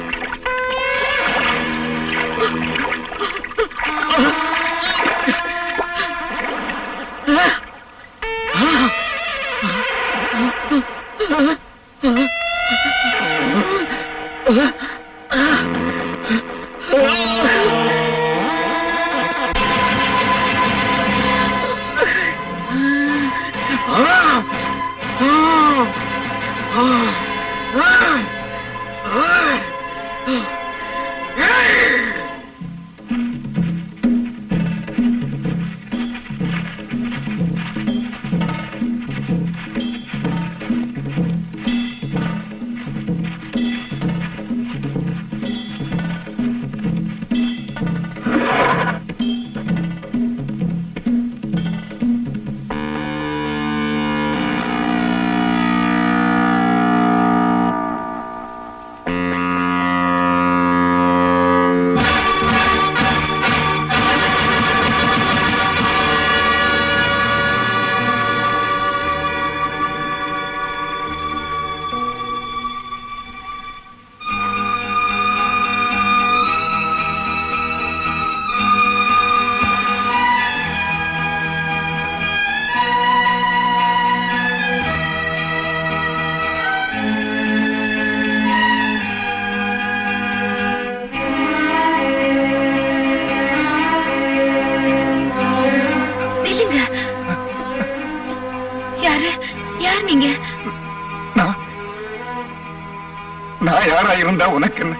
நான் யாரா இருந்தா உனக்கு என்ன?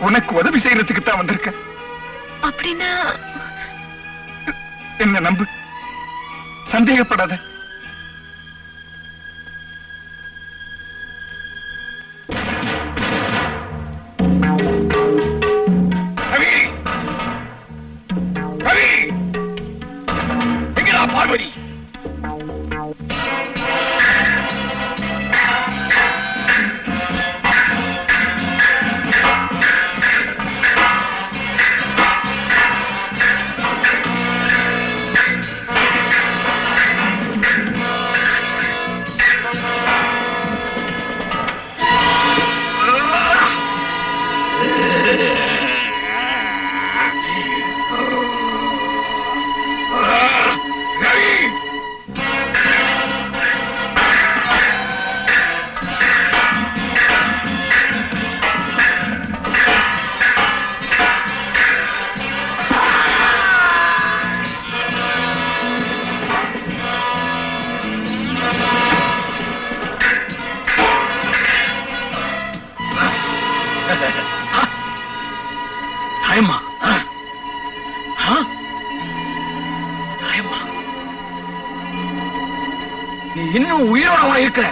உனக்கு உதவி செய்யறதுக்கு தான் வந்திருக்கேன். அப்படின்னா என்ன நம்பு, சந்தேகப்படாத. ரவி, ரவி, எங்கடா பார்வதி? தாயம்மா, தாயம்மா, நீ இன்னும் உயிரோடவா இருக்கிற?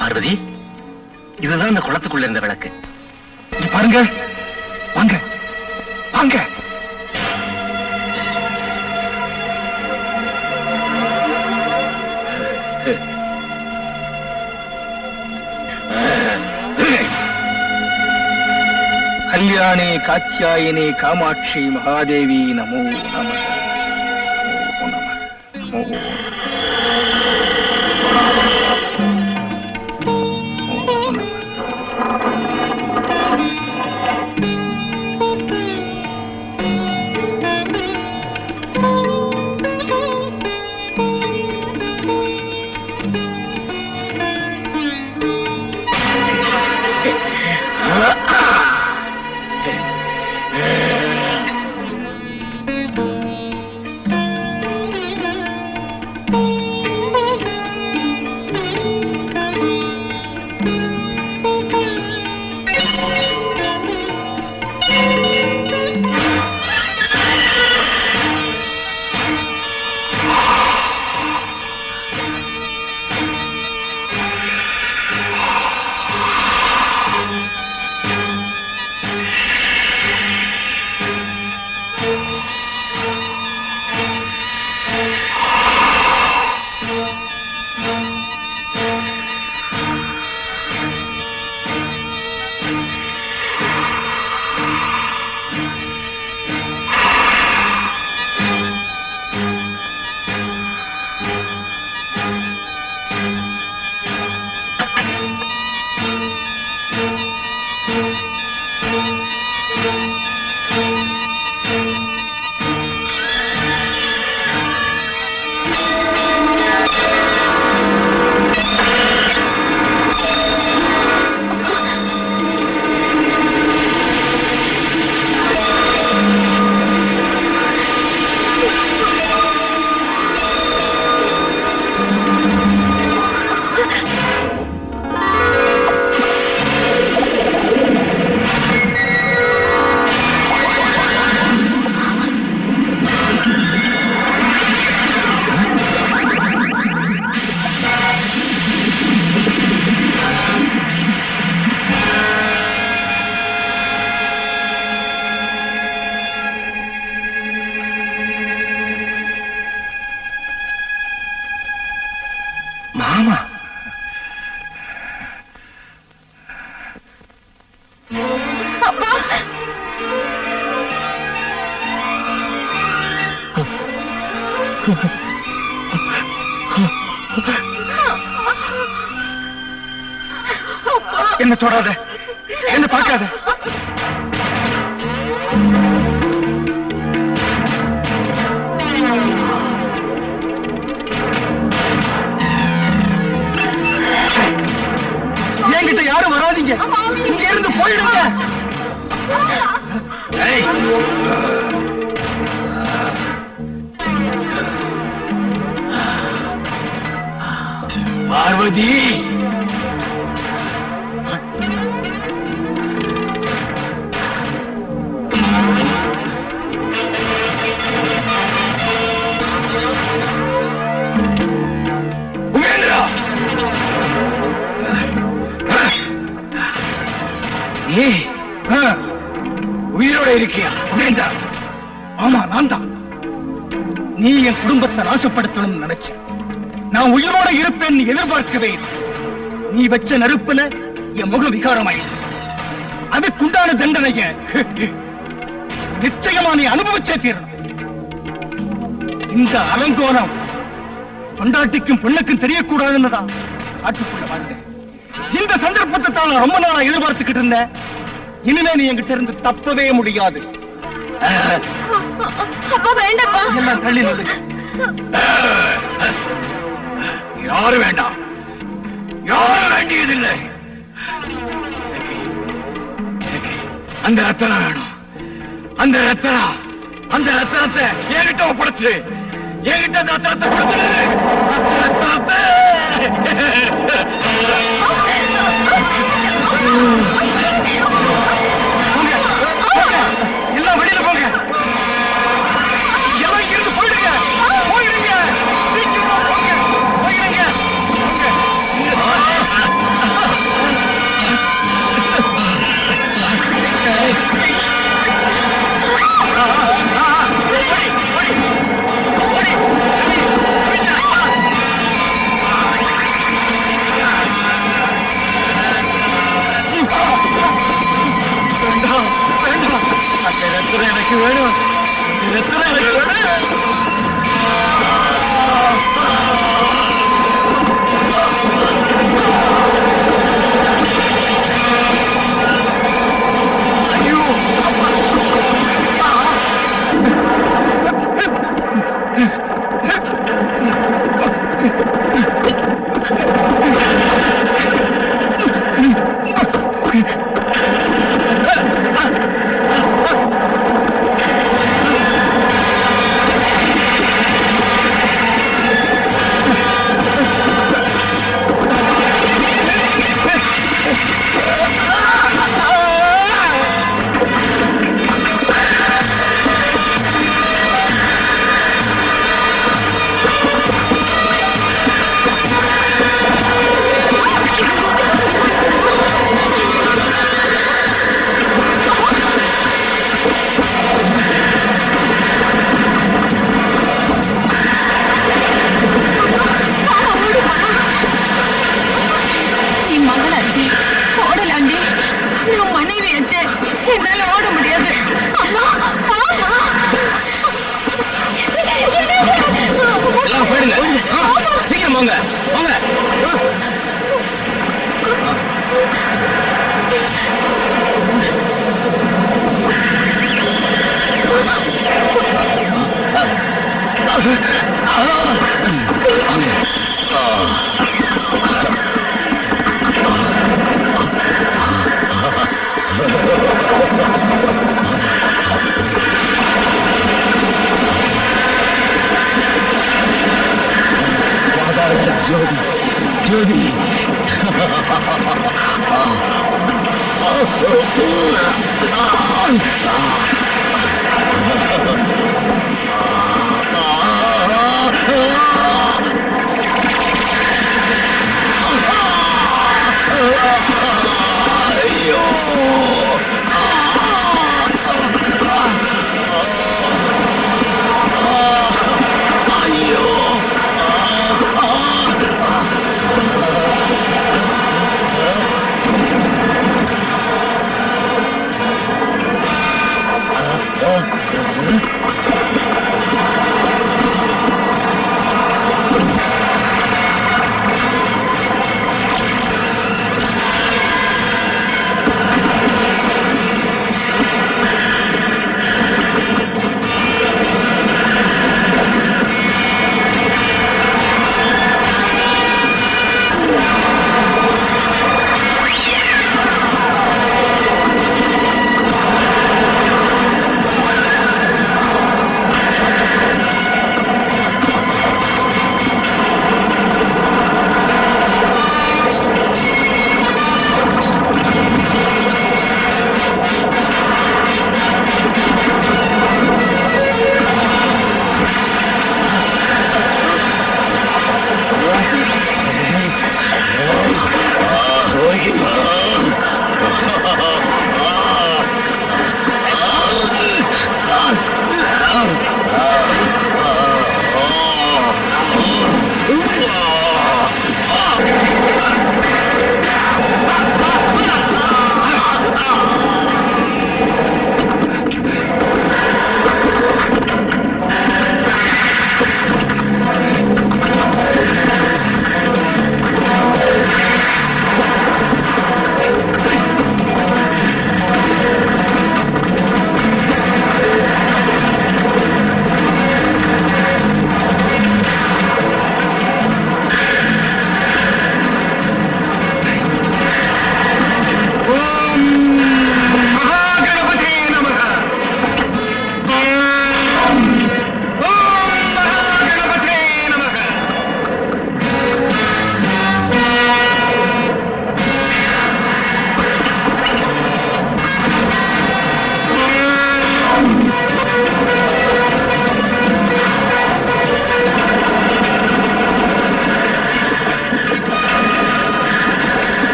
பார்வதி, இதுதான் அந்த குளத்துக்குள்ள இருந்த விளக்கு. இங்க பாருங்க, வாங்க வாங்க. கல்யாணி காத்யாயினி காமாட்சி மகாதேவி நமோ நம. மாமா என்ன தொடாத, என்ன பார்க்காத. என்கிட்ட யாரும் வராதீங்க, இங்க இருந்து போயிடுங்க. பார்வதி, உயிரோட இருக்கியா? ஆமா, நான் தான். நீ என் குடும்பத்தை நாசப்படுத்தணும்னு நினைச்ச. நான் உயிரோட இருப்பேன் எதிர்பார்க்கவே. நீ வச்ச நெருப்புல என் முகம் விகாரமாயிடுச்சு. அதுக்குண்டான தண்டனைய நிச்சயமா நீ அனுபவிச்சே தீரணும். இந்த அலங்கோலம் கொண்டாட்டிக்கும் பொண்ணுக்கும் தெரியக்கூடாதுன்னு தான் காட்டுக்குள்ள வாழ்ந்தேன். இந்த சந்தர்ப்பத்தை தான் நான் ரொம்ப நாளா எதிர்பார்த்துக்கிட்டு இருந்தேன். இனிமே நீ என்கிட்ட இருந்து தப்பவே முடியாது. எல்லாம் தள்ளி நில்லுங்க. யாரும் வேண்டாம், யாரும் வேண்டியதில்லை. அந்த ரத்தனம் வேணும். அந்த ரத்தனத்தை என்கிட்ட ஒப்படைச்சிடு. என்கிட்ட அந்த ரத்தனத்தை கொடுத்துடு. ரத்தனத்தை எல்லாம் வெளியில போங்க. எல்லாம் இருந்து போயிடுங்க. போயிடுங்க, சீக்கிரமா போங்க. போயிடுங்க. எனக்கு வேணும். ஐயோ, சீக்கிரம் போங்க, போங்க. ஜோதி, ஜோதி. ஐயோ, ஐயோ.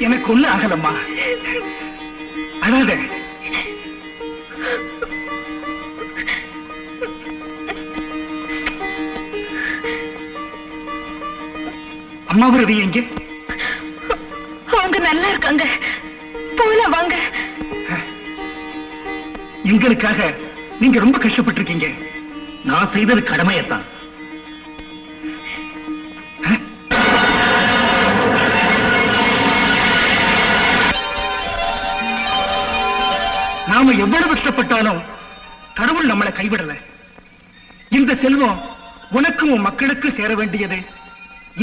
எனக்கு ஒண்ணு ஆகலம்மா, அழாத. அம்மாவும் ரவி எங்க? அவங்க நல்லா இருக்காங்க, போலாம் வாங்க. எங்களுக்காக நீங்க ரொம்ப கஷ்டப்பட்டிருக்கீங்க. நான் செய்தது கடமையத்தான். நாம எவ்வளவு கஷ்டப்பட்டாலும் கடவுள் நம்மளை கைவிடல. இந்த செல்வம் உனக்கும் உன் மக்களுக்கு சேர வேண்டியது.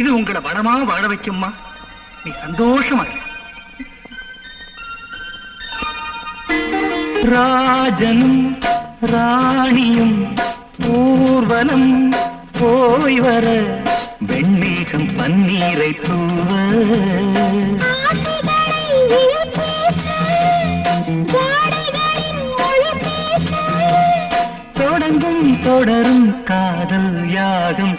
இது உங்களை வளமா வாழ வைக்கும்மா. நீ சந்தோஷமா இரு. ராஜனும் ராணியும் ஊர்வலம் போய் வர வெண்ணீகம் பன்னீரை தூவ தொடங்கும் தொடரும் காதல் யாகம்